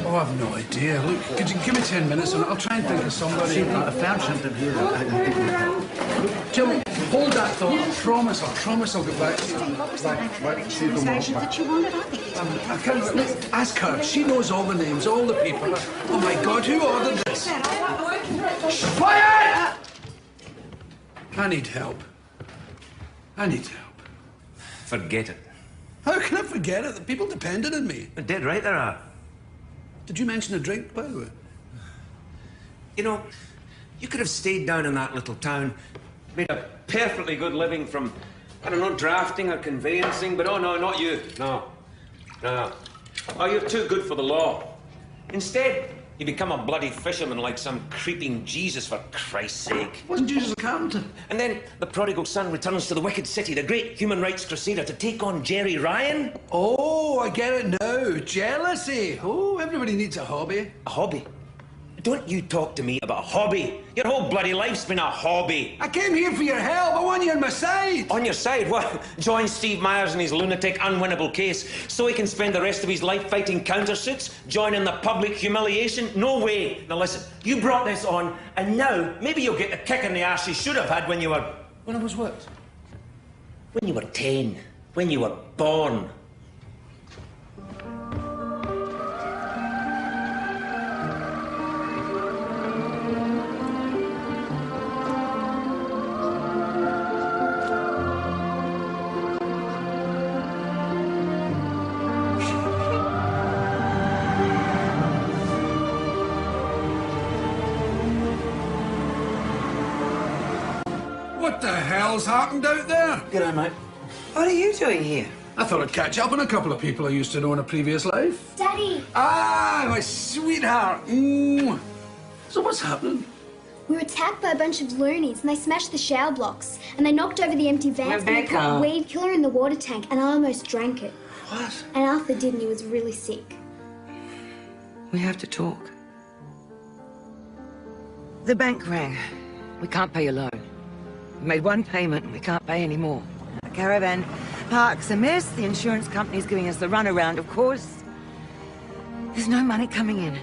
Oh, I've no idea. Look, could you give me 10 minutes and I'll try and think of somebody. See, I found something here. Jill, hold that thought. I promise I'll get back to you. That you wanted, I think I can't, look, ask her. She knows all the names, all the people. Oh my God, who ordered this? Quiet! I need help. Forget it. How can I forget it? The people depended on me. You're dead right there are. Did you mention a drink, by the way? You know, you could have stayed down in that little town, made a perfectly good living from, I don't know, drafting or conveyancing, but oh no, not you. No. Oh, you're too good for the law. Instead, you become a bloody fisherman like some creeping Jesus, for Christ's sake. Wasn't Jesus a carpenter? And then the prodigal son returns to the wicked city, the great human rights crusader, to take on Jerry Ryan. Oh, I get it now. Jealousy. Oh, everybody needs a hobby. A hobby? Don't you talk to me about a hobby. Your whole bloody life's been a hobby. I came here for your help. I want you on my side. On your side? What? Join Steve Myers in his lunatic, unwinnable case so he can spend the rest of his life fighting countersuits? Join in the public humiliation? No way. Now listen, you brought this on, and now maybe you'll get the kick in the arse you should have had when you were... When I was what? When you were 10. When you were born. What the hell's happened out there? G'day, mate. What are you doing here? I thought I'd catch up on a couple of people I used to know in a previous life. Daddy! Ah, my sweetheart. So what's happening? We were attacked by a bunch of loonies and they smashed the shower blocks and they knocked over the empty vans and they put weed killer in the water tank and I almost drank it. What? And Arthur did and he was really sick. We have to talk. The bank rang. We can't pay your loan. We made one payment and we can't pay any more. The caravan park's a mess. The insurance company's giving us the runaround, of course. There's no money coming in.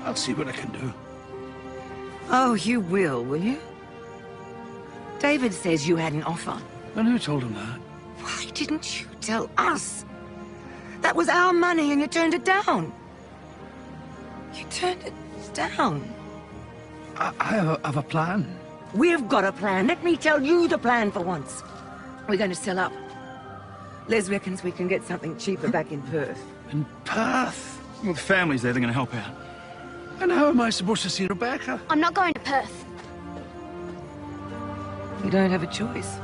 I'll see what I can do. Oh, you will you? David says you had an offer. And who told him that? Why didn't you tell us? That was our money and you turned it down. You turned it down. I have a plan. We've got a plan. Let me tell you the plan for once. We're going to sell up. Les reckons we can get something cheaper back in Perth. In Perth? Well, the family's there. They're going to help out. And how am I supposed to see Rebecca? I'm not going to Perth. You don't have a choice.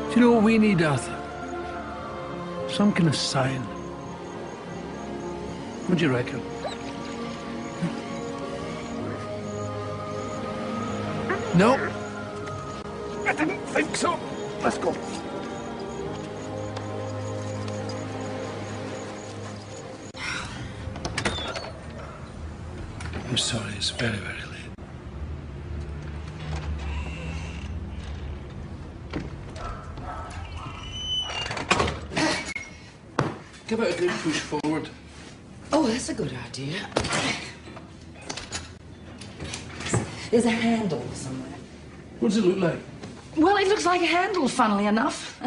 Do you know what we need, Arthur? Some kind of sign. What do you reckon? No. I didn't think so. Let's go. I'm sorry, it's very, very late. about a good push forward? Oh, that's a good idea. There's a handle somewhere. What does it look like? Well, it looks like a handle, funnily enough.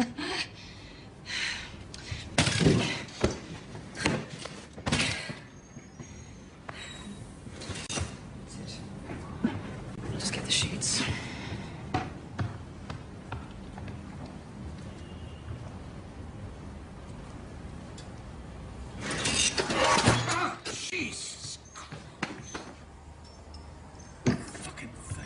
Just get the sheets. Jesus. Fucking thing.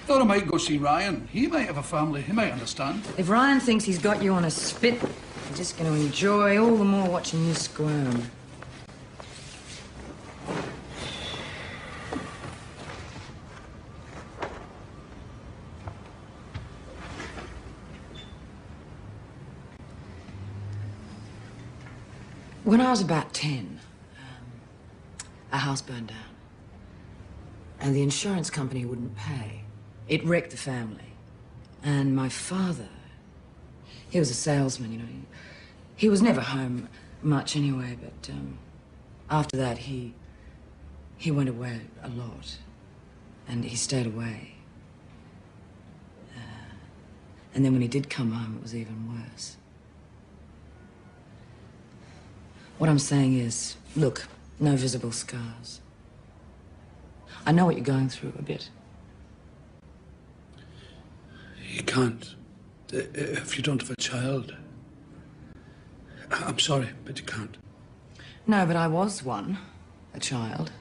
Thought I might go see Ryan. He might have a family. He might understand. If Ryan thinks he's got you on a spit, he's just going to enjoy all the more watching you squirm. When I was about 10, our house burned down. And the insurance company wouldn't pay. It wrecked the family. And my father, he was a salesman, you know. He was never home much anyway, but after that, he went away a lot. And he stayed away. And then when he did come home, it was even worse. What I'm saying is, look, no visible scars. I know what you're going through a bit. You can't. If you don't have a child. I'm sorry, but you can't. No, but I was one, a child.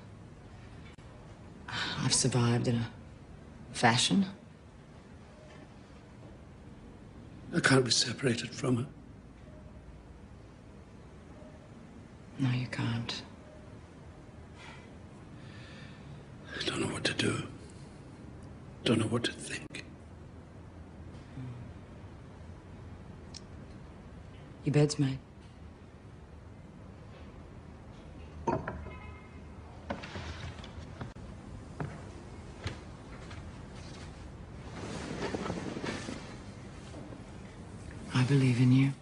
I've survived in a fashion. I can't be separated from her. No, you can't. I don't know what to do. Don't know what to think. Your bed's made. I believe in you.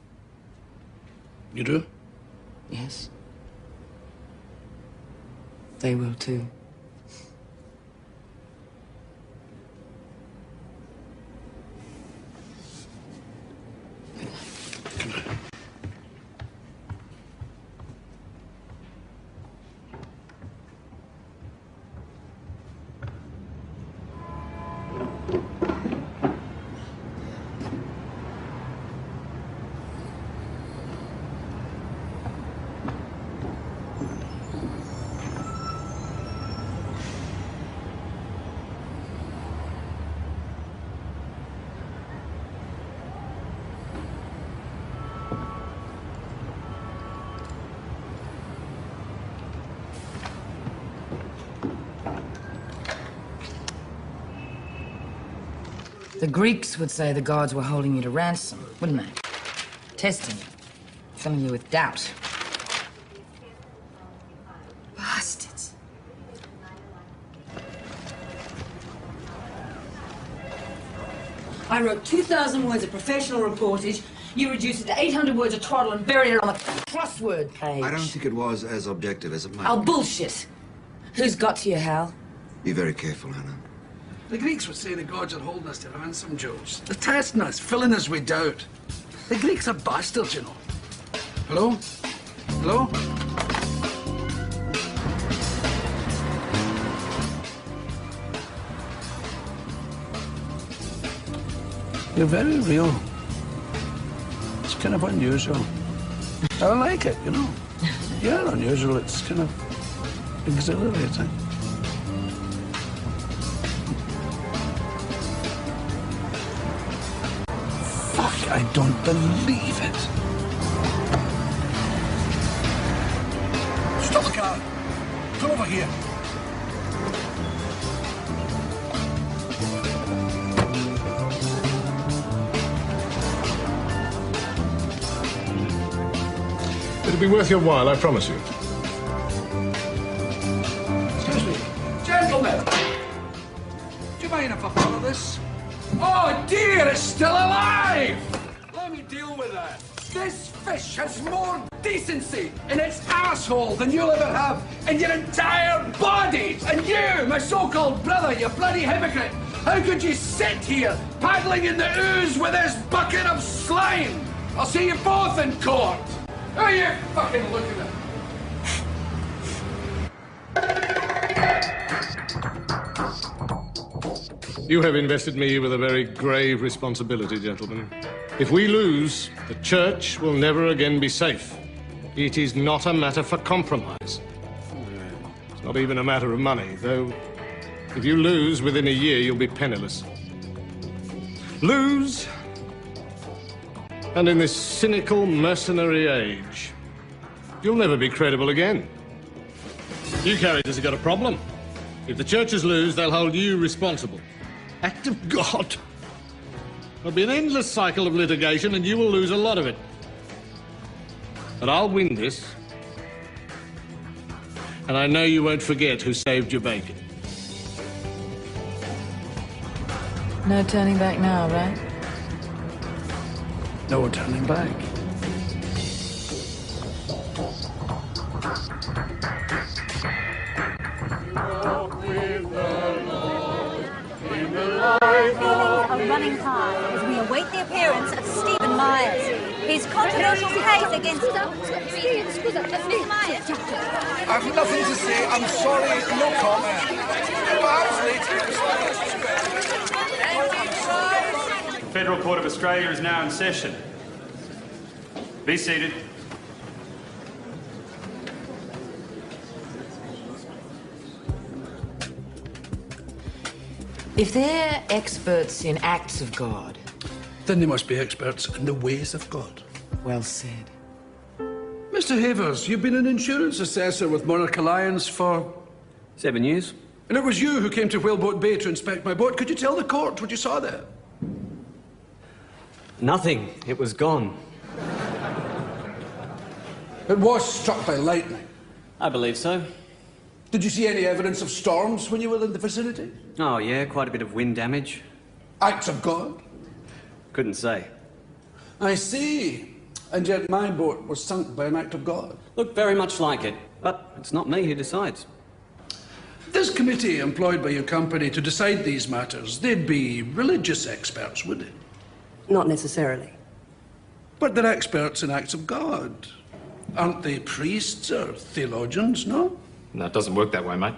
You do? Yes. They will too. The Greeks would say the gods were holding you to ransom, wouldn't they? Testing you, filling you with doubt. Bastards. I wrote 2,000 words of professional reportage. You reduced it to 800 words of twaddle and buried it on the crossword page. I don't think it was as objective as it might. Oh, bullshit. Who's got to you, Hal? Be very careful, Hannah. The Greeks would say the gods are holding us to ransom, George. They're testing us, filling us with doubt. The Greeks are bastards, you know. Hello? Hello? You're very real. It's kind of unusual. I like it, you know. You're unusual. It's kind of exhilarating. Fuck, I don't believe it. Stop the car. Come over here. be worth your while, I promise you. Excuse me. Gentlemen! Do you mind if I follow this? Oh dear, it's still alive! Let me deal with that. This fish has more decency in its asshole than you'll ever have in your entire body! And you, my so-called brother, you bloody hypocrite! How could you sit here, paddling in the ooze with this bucket of slime? I'll see you both in court! Who are you fucking looking at? You have invested me with a very grave responsibility, gentlemen. If we lose, the church will never again be safe. It is not a matter for compromise. It's not even a matter of money, though if you lose within a year, you'll be penniless. Lose, and in this cynical, mercenary age, you'll never be credible again. You characters have got a problem. If the churches lose, they'll hold you responsible. Act of God. There'll be an endless cycle of litigation and you will lose a lot of it. But I'll win this. And I know you won't forget who saved your bacon. No turning back now, right? No turning back. Are running hard as we await the appearance of Stephen Myers. His controversial case against... I've nothing to say. I'm sorry. No comment. Perhaps later. The Federal Court of Australia is now in session. Be seated. If they're experts in acts of God... then they must be experts in the ways of God. Well said. Mr. Havers, you've been an insurance assessor with Monarch Alliance for... 7 years. And it was you who came to Whaleboat Bay to inspect my boat. Could you tell the court what you saw there? Nothing. It was gone. It was struck by lightning. I believe so. Did you see any evidence of storms when you were in the vicinity? Oh, yeah, quite a bit of wind damage. Acts of God? Couldn't say. I see. And yet my boat was sunk by an act of God. Looked very much like it, but it's not me who decides. This committee employed by your company to decide these matters, they'd be religious experts, would they? Not necessarily. But they're experts in acts of God. Aren't they priests or theologians, no? No, it doesn't work that way, mate.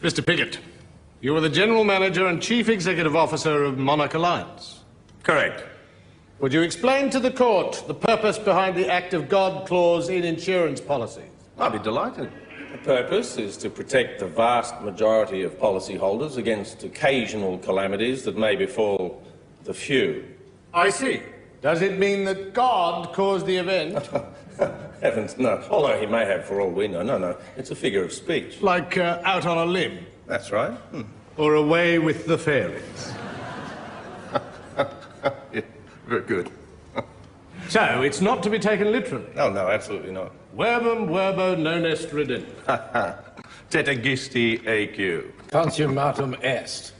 Mr. Piggott, you are the General Manager and Chief Executive Officer of Monarch Alliance. Correct. Would you explain to the court the purpose behind the Act of God clause in insurance policies? I'd be delighted. The purpose is to protect the vast majority of policyholders against occasional calamities that may befall the few. I see. Does it mean that God caused the event? Heavens, no. Although he may have, for all we know. No, it's a figure of speech. Like out on a limb? That's right. Or away with the fairies? Yeah, very good. So, it's not to be taken literally? Oh, no, absolutely not. Verbum verbo non est rident. Tetagisti AQ. Consummatum est.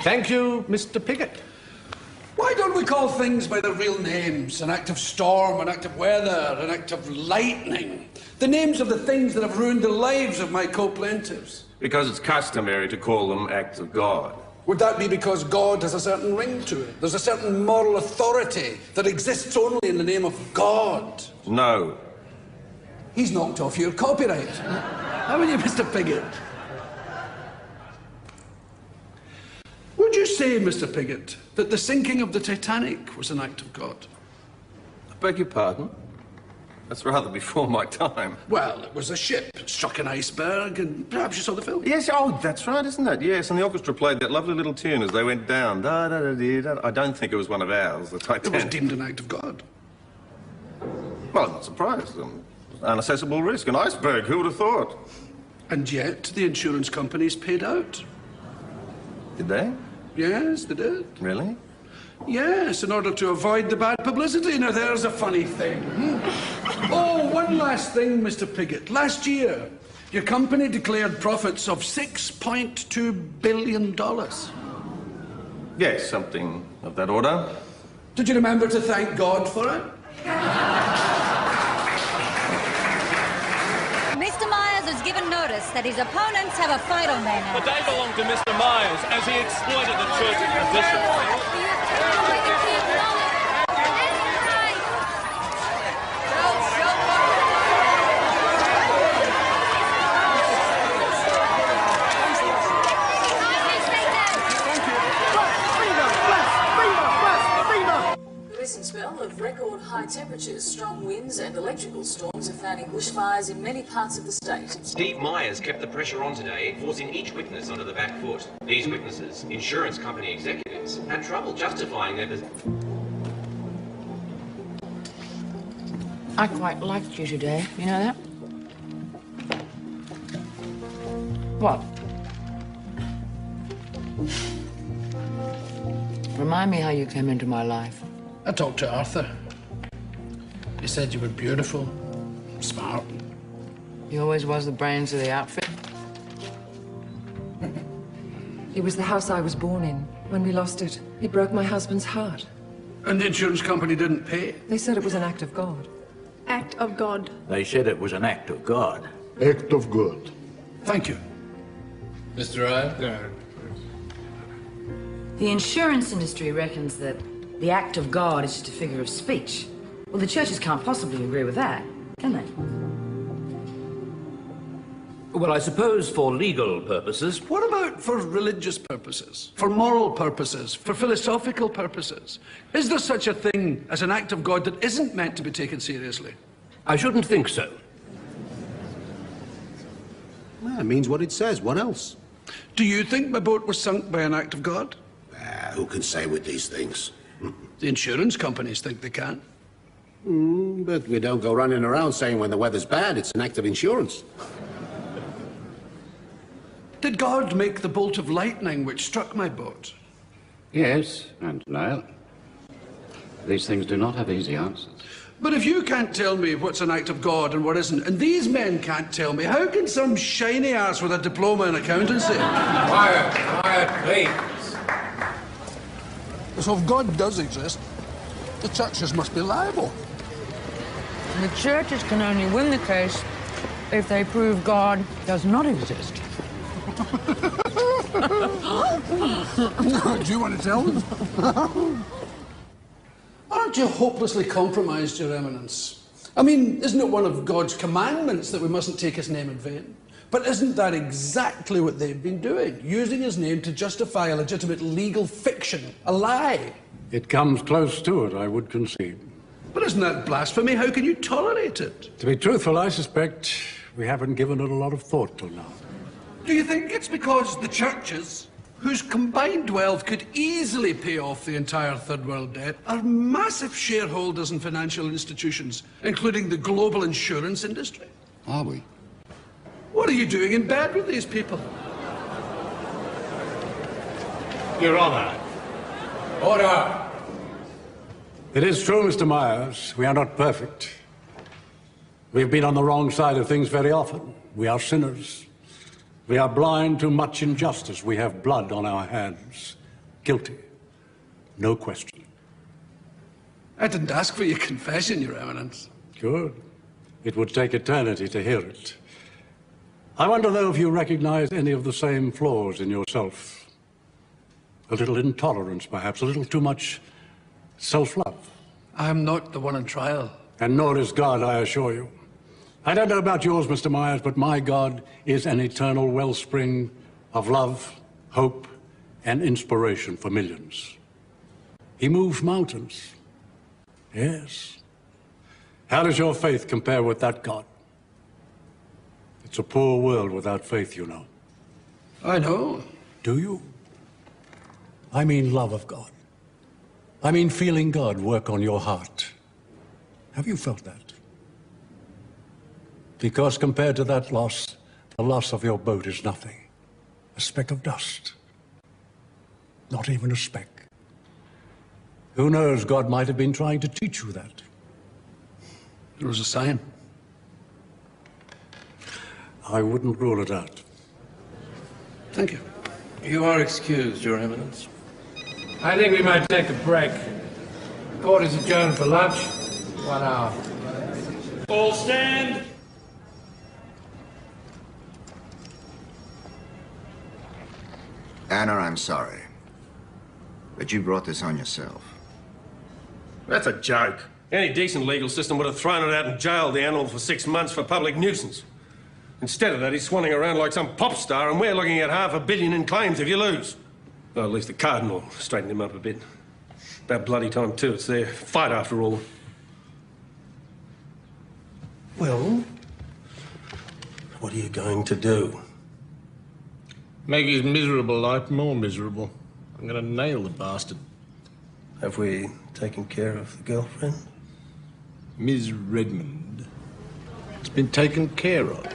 Thank you, Mr. Piggott. Why don't we call things by their real names? An act of storm, an act of weather, an act of lightning. The names of the things that have ruined the lives of my co-plaintiffs. Because it's customary to call them acts of God. Would that be because God has a certain ring to it? There's a certain moral authority that exists only in the name of God. No. He's knocked off your copyright. Haven't you, Mr. Piggott? Would you say, Mr. Piggott, that the sinking of the Titanic was an act of God? I beg your pardon? That's rather before my time. Well, it was a ship, struck an iceberg, and perhaps you saw the film. Yes, oh, that's right, isn't it? Yes, and the orchestra played that lovely little tune as they went down. Da, da, da, da, da. I don't think it was one of ours, the Titanic. It was deemed an act of God. Well, I'm not surprised. Unaccessible risk, an iceberg, who would have thought? And yet, the insurance companies paid out. Did they? Yes, they did. Really? Yes, in order to avoid the bad publicity. Now, there's a funny thing. Oh, one last thing, Mr. Piggott. Last year, your company declared profits of $6.2 billion. Yes, something of that order. Did you remember to thank God for it? Mr. Myers has given notice that his opponents have a fight on their hands. The day belonged to Mr. Myers as he exploited the church's position. The recent spell of record high temperatures, strong winds and electrical storms have found bushfires in many parts of the state. Steve Myers kept the pressure on today, forcing each witness onto the back foot. These witnesses, insurance company executives, had trouble justifying their I quite liked you today. You know that? What? Remind me how you came into my life. I talked to Arthur. He said you were beautiful, smart. He always was the brains of the outfit. It was the house I was born in. When we lost it, it broke my husband's heart. And the insurance company didn't pay? They said it was an act of God. Act of God. They said it was an act of God. Act of God. Thank you. Mr. Ryan? The insurance industry reckons that the act of God is just a figure of speech. Well, the churches can't possibly agree with that, can they? Well, I suppose for legal purposes. What about for religious purposes? For moral purposes? For philosophical purposes? Is there such a thing as an act of God that isn't meant to be taken seriously? I shouldn't think so. Well, it means what it says. What else? Do you think my boat was sunk by an act of God? Who can say with these things? The insurance companies think they can. But we don't go running around saying when the weather's bad, it's an act of insurance. Did God make the bolt of lightning which struck my boat? Yes and no. These things do not have easy answers. But if you can't tell me what's an act of God and what isn't, and these men can't tell me, how can some shiny ass with a diploma in accountancy? Quiet, please. So if God does exist, the churches must be liable. The churches can only win the case if they prove God does not exist. Do you want to tell them? Aren't you hopelessly compromised, Your Eminence? I mean, isn't it one of God's commandments that we mustn't take his name in vain? But isn't that exactly what they've been doing? Using his name to justify a legitimate legal fiction, a lie? It comes close to it, I would concede. But isn't that blasphemy? How can you tolerate it? To be truthful, I suspect we haven't given it a lot of thought till now. Do you think it's because the churches, whose combined wealth could easily pay off the entire third world debt, are massive shareholders in financial institutions, including the global insurance industry? Are we? What are you doing in bed with these people? Your Honor. Order! It is true, Mr. Myers, we are not perfect. We've been on the wrong side of things very often. We are sinners. We are blind to much injustice. We have blood on our hands. Guilty. No question. I didn't ask for your confession, Your Eminence. Good. It would take eternity to hear it. I wonder, though, if you recognize any of the same flaws in yourself. A little intolerance, perhaps. A little too much self-love. I am not the one on trial. And nor is God, I assure you. I don't know about yours, Mr. Myers, but my God is an eternal wellspring of love, hope, and inspiration for millions. He moves mountains. Yes. How does your faith compare with that God? It's a poor world without faith, you know. I know. Do you? I mean love of God. I mean feeling God work on your heart. Have you felt that? Because compared to that loss, the loss of your boat is nothing. A speck of dust. Not even a speck. Who knows, God might have been trying to teach you that. It was a sign. I wouldn't rule it out. Thank you. You are excused, Your Eminence. I think we might take a break. Court is adjourned for lunch. 1 hour. All stand. Anna, I'm sorry. But you brought this on yourself. That's a joke. Any decent legal system would have thrown it out and jailed the animal for 6 months for public nuisance. Instead of that, he's swanning around like some pop star, and we're looking at $500 million in claims if you lose. Well, at least the Cardinal straightened him up a bit. About bloody time, too. It's their fight, after all. Well, what are you going to do? Make his miserable life more miserable. I'm going to nail the bastard. Have we taken care of the girlfriend? Ms. Redmond. It's been taken care of.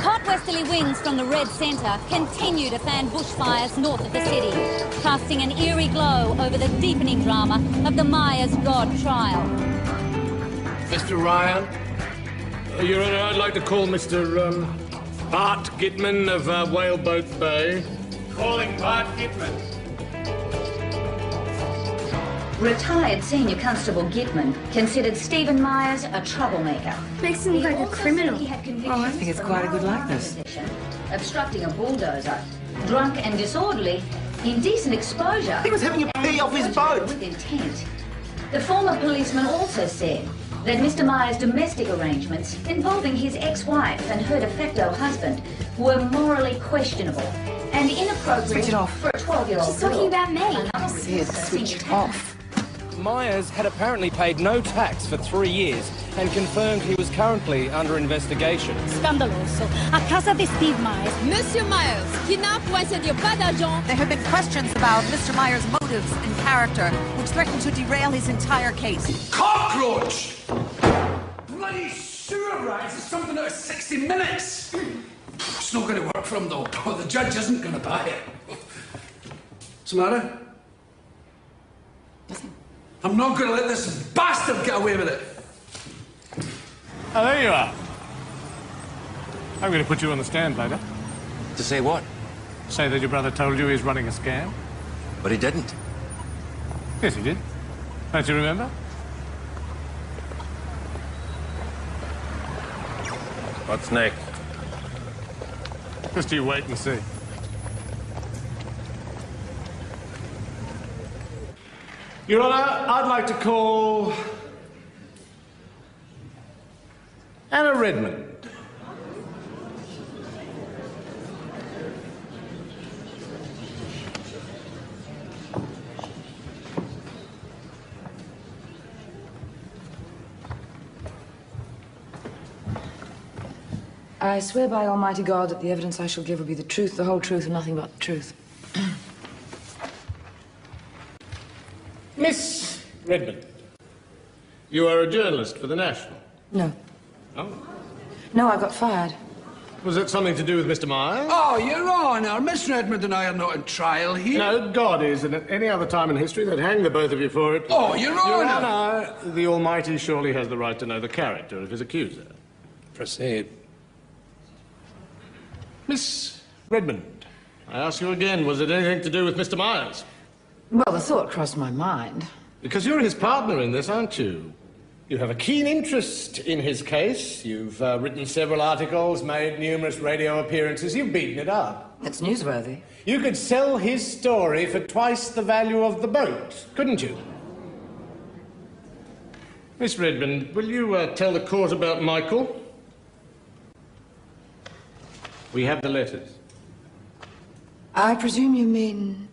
Hot westerly winds from the Red Centre continue to fan bushfires north of the city, casting an eerie glow over the deepening drama of the Myers-God trial. Mr. Ryan, Your Honour, I'd like to call Mr. Bart Gitman of Whaleboat Bay. Calling Bart Gitman. Retired Senior Constable Gitman considered Stephen Myers a troublemaker. Makes him look like a criminal. Oh, I think it's quite a good likeness. Obstructing a bulldozer, drunk and disorderly, indecent exposure. He was having a pee off his boat. With intent. The former policeman also said that Mr. Myers' domestic arrangements involving his ex-wife and her de facto husband were morally questionable and inappropriate for a 12-year-old She's talking about me. See, it's switched off. Myers had apparently paid no tax for 3 years and confirmed he was currently under investigation. Scandaloso. A casa de Steve Myers. Monsieur Myers, qui n'a poissonnier pas d'argent. There have been questions about Mr. Myers' motives and character, which threatened to derail his entire case. Cockroach! Bloody sewer rats is something out of 60 Minutes. It's not going to work for him, though. The judge isn't going to buy it. What's the matter? I'm not going to let this bastard get away with it. Oh, there you are. I'm going to put you on the stand later. To say what? Say that your brother told you he's running a scam. But he didn't. Yes, he did. Don't you remember? What's next? Just you wait and see. Your Honour, I'd like to call Anna Redmond. I swear by Almighty God that the evidence I shall give will be the truth, the whole truth, and nothing but the truth. Miss Redmond, you are a journalist for the National? No. Oh. No, I got fired. Was it something to do with Mr. Myers? Oh, Your Honour, Miss Redmond and I are not on trial here. No, God is, and at any other time in history they'd hang the both of you for it. Oh, Your Honour! Your Honour, the Almighty surely has the right to know the character of his accuser. Proceed. Miss Redmond, I ask you again, was it anything to do with Mr. Myers? Well, the thought crossed my mind. Because you're his partner in this, aren't you? You have a keen interest in his case. You've written several articles, made numerous radio appearances. You've beaten it up. That's newsworthy. You could sell his story for twice the value of the boat, couldn't you? Miss Redmond, will you tell the court about Michael? We have the letters. I presume you mean...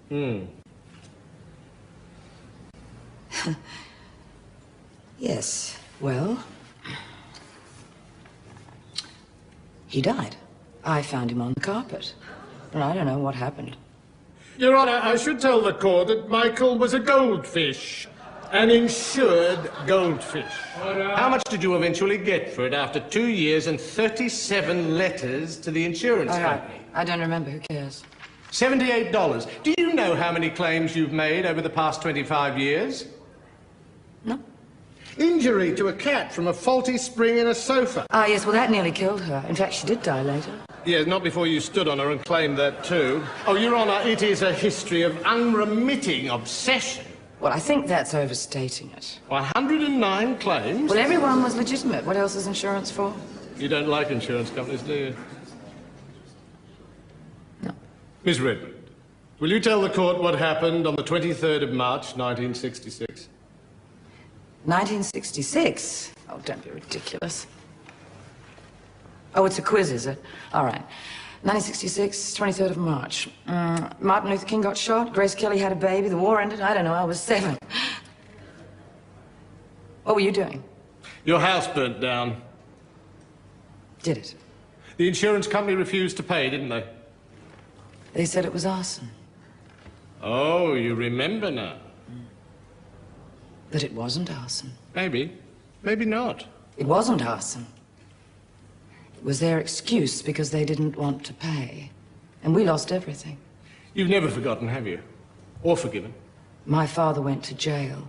Yes, well... He died. I found him on the carpet. And I don't know what happened. Your Honour, I should tell the court that Michael was a goldfish. An insured goldfish. How much did you eventually get for it after 2 years and 37 letters to the insurance company? I don't remember. Who cares? $78. Do you know how many claims you've made over the past 25 years? No. Injury to a cat from a faulty spring in a sofa. Ah, yes, well, that nearly killed her. In fact, she did die later. Yes, not before you stood on her and claimed that too. Oh, Your Honour, it is a history of unremitting obsession. Well, I think that's overstating it. 109 claims? Well, everyone was legitimate. What else is insurance for? You don't like insurance companies, do you? No. Miss Redmond, will you tell the court what happened on the 23rd of March, 1966? 1966? Oh, don't be ridiculous. Oh, it's a quiz, is it? All right. 1966, 23rd of March. Martin Luther King got shot. Grace Kelly had a baby. The war ended. I don't know. I was 7. What were you doing? Your house burnt down. Did it? The insurance company refused to pay, didn't they? They said it was arson. Oh, you remember now. But it wasn't arson. Maybe. Maybe not. It wasn't arson. It was their excuse because they didn't want to pay. And we lost everything. You've never forgotten, have you? Or forgiven? My father went to jail.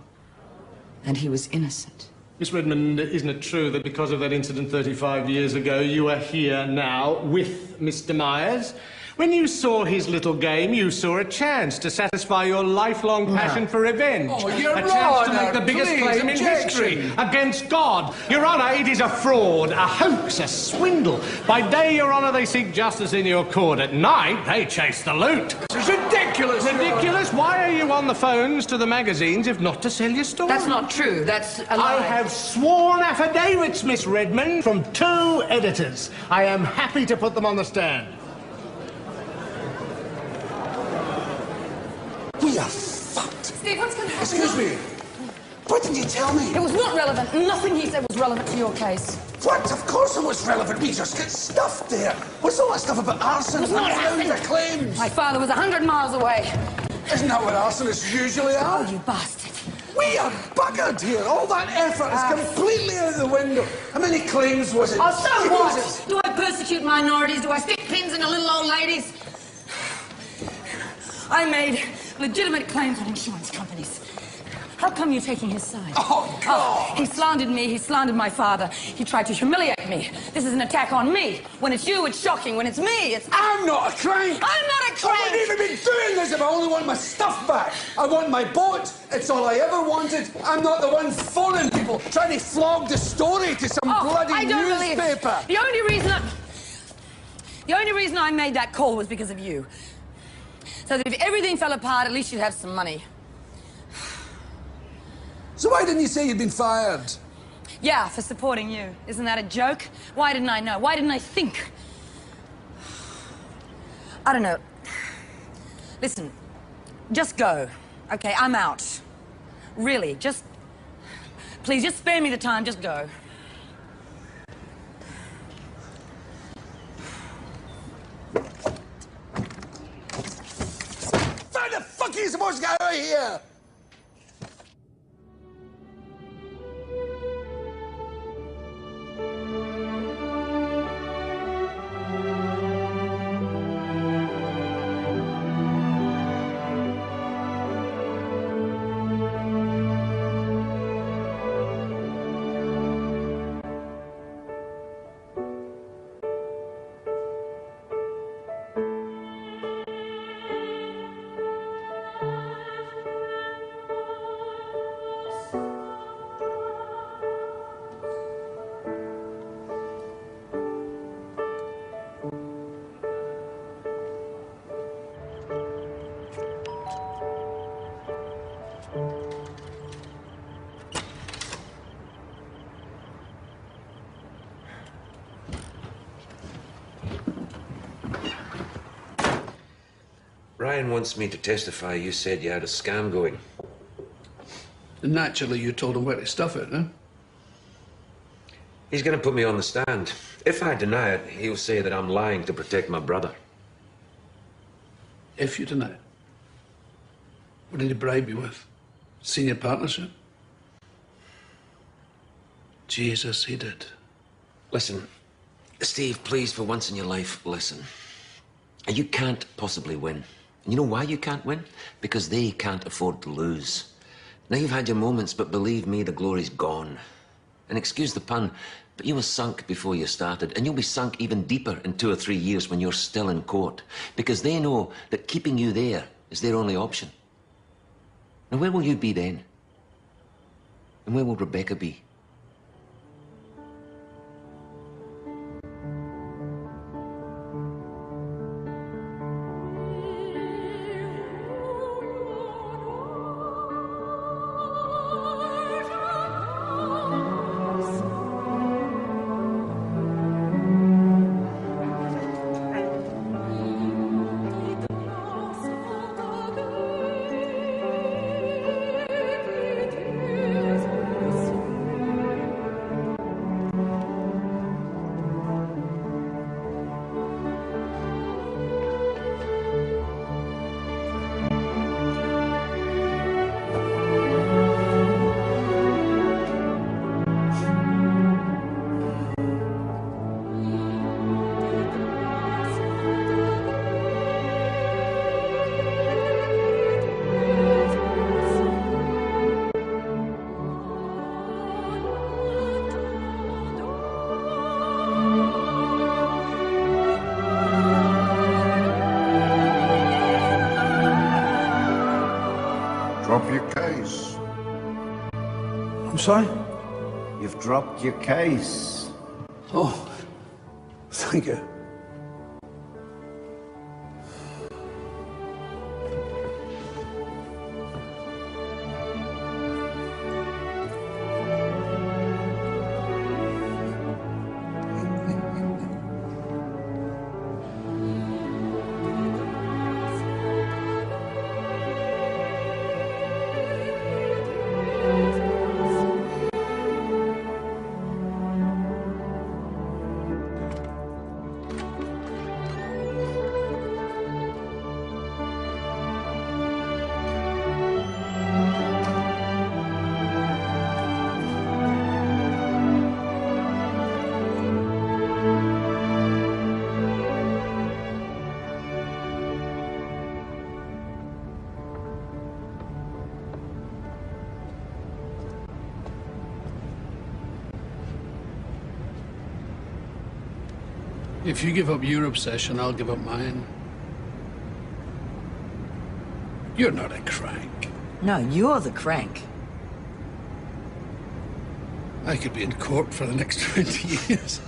And he was innocent. Miss Redmond, isn't it true that because of that incident 35 years ago, you are here now with Mr. Myers? When you saw his little game, you saw a chance to satisfy your lifelong passion for revenge. Oh, Your a chance to make Honour, the biggest please, claim in history against God. Your Honour, it is a fraud, a hoax, a swindle. By day, Your Honour, they seek justice in your court. At night, they chase the loot. This is ridiculous. Ridiculous? Why are you on the phones to the magazines if not to sell your story? That's not true. That's a lie. I have sworn affidavits, Miss Redmond, from 2 editors. I am happy to put them on the stand. We are fucked. Steve, what's going to happen? Excuse me. What did you tell me? It was not relevant. Nothing he said was relevant to your case. What? Of course it was relevant. We just get stuffed there. What's all that stuff about arson? It was not arson. The claims. My father was 100 miles away. Isn't that what arsonists usually are? Oh, you bastard. We are buggered here. All that effort is completely out the window. How many claims was it? Oh, so what? Do I persecute minorities? Do I stick pins into little old ladies? I made legitimate claims on insurance companies. How come you're taking his side? Oh, God! He slandered me. He slandered my father. He tried to humiliate me. This is an attack on me. When it's you, it's shocking. When it's me, it's... I'm not a crank! I'm not a crank! I wouldn't even be doing this if I only want my stuff back. I want my boat. It's all I ever wanted. I'm not the one phoning people, trying to flog the story to some bloody I don't believe newspaper. it. The only reason I made that call was because of you. So that if everything fell apart, at least you'd have some money. So why didn't you say you'd been fired? Yeah, for supporting you. Isn't that a joke? Why didn't I know? Why didn't I think? I don't know. Listen, just go. Okay, I'm out. Really, just... Please, just spare me the time, just go. How the fuck are you supposed to get out of here? Ryan wants me to testify you said you had a scam going. And naturally, you told him where to stuff it, huh? He's going to put me on the stand. If I deny it, he'll say that I'm lying to protect my brother. If you deny it. What did he bribe you with? Senior partnership? Jesus, he did. Listen, Steve, please, for once in your life, listen. You can't possibly win. And you know why you can't win? Because they can't afford to lose. Now, you've had your moments, but believe me, the glory's gone. And excuse the pun, but you were sunk before you started, and you'll be sunk even deeper in 2 or 3 years when you're still in court, because they know that keeping you there is their only option. Now, where will you be then? And where will Rebecca be? Sorry? You've dropped your case. Oh, thank you. If you give up your obsession, I'll give up mine. You're not a crank. No, you're the crank. I could be in court for the next 20 years.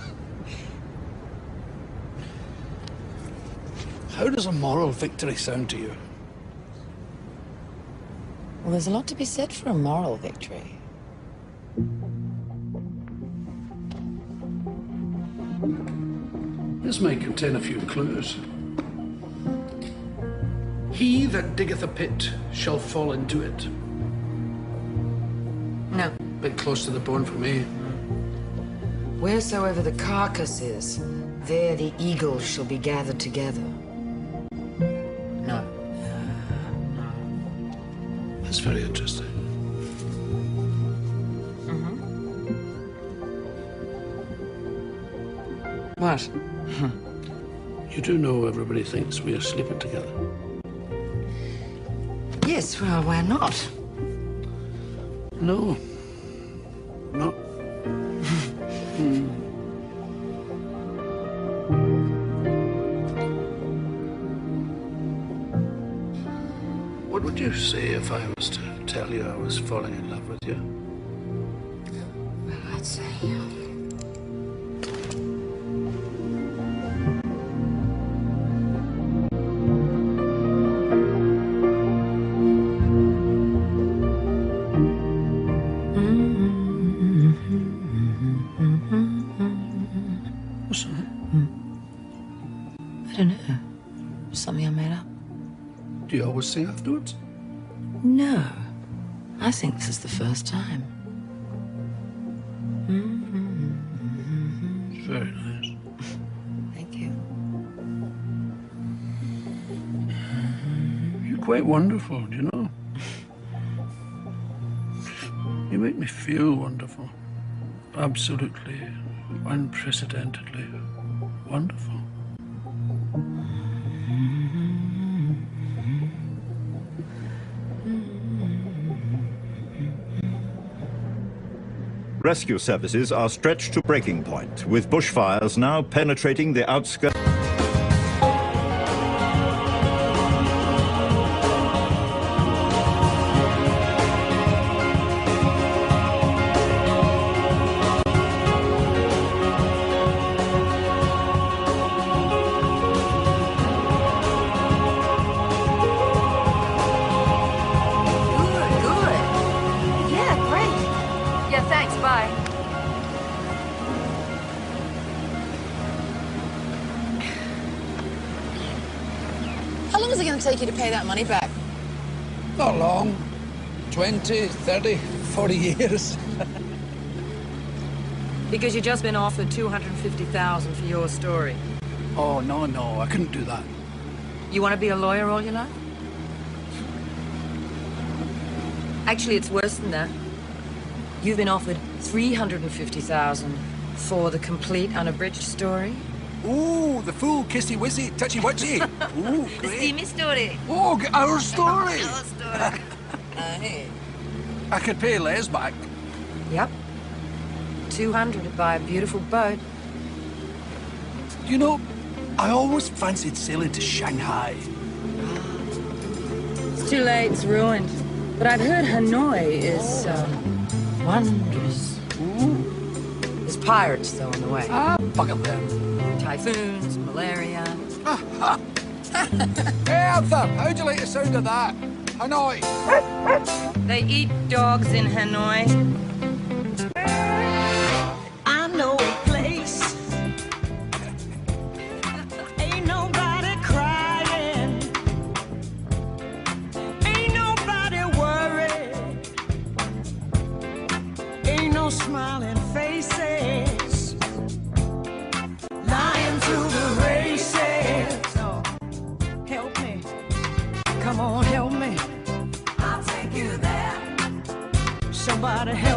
How does a moral victory sound to you? Well, there's a lot to be said for a moral victory. This may contain a few clues. He that diggeth a pit shall fall into it. No. Bit close to the bone for me. Wheresoever the carcass is, there the eagles shall be gathered together. No. That's very interesting. What? You do know everybody thinks we are sleeping together. Yes, well, why not? No. No. What would you say if I was to tell you I was falling in love with you? Well, I'd say... I don't know. Something I made up. Do you always sing afterwards? No. I think this is the first time. It's very nice. Thank you. You're quite wonderful, do you know? You make me feel wonderful. Absolutely, unprecedentedly wonderful. Rescue services are stretched to breaking point, with bushfires now penetrating the outskirts. Take you to pay that money back? Not long. 20, 30, 40 years. Because you've just been offered $250,000 for your story. Oh, no, I couldn't do that. You want to be a lawyer all your life? Actually, it's worse than that. You've been offered $350,000 for the complete unabridged story. Ooh, the full kissy-wissy, touchy-wutchy. Ooh, The steamy story. Oh, our story. Our story. Hey. I could pay Les back. Yep. 200 to buy a beautiful boat. You know, I always fancied sailing to Shanghai. It's too late, it's ruined. But I've heard Hanoi is, wondrous. Ooh. There's pirates, though, on the way. Ah, bugger them. Typhoons, malaria. Hey, Arthur, how'd you like the sound of that? Hanoi. They eat dogs in Hanoi. I know a place. Ain't nobody crying. Ain't nobody worried. Ain't no smiling faces. Lying through the races. Oh, help me. Come on, help me. I'll take you there. Somebody help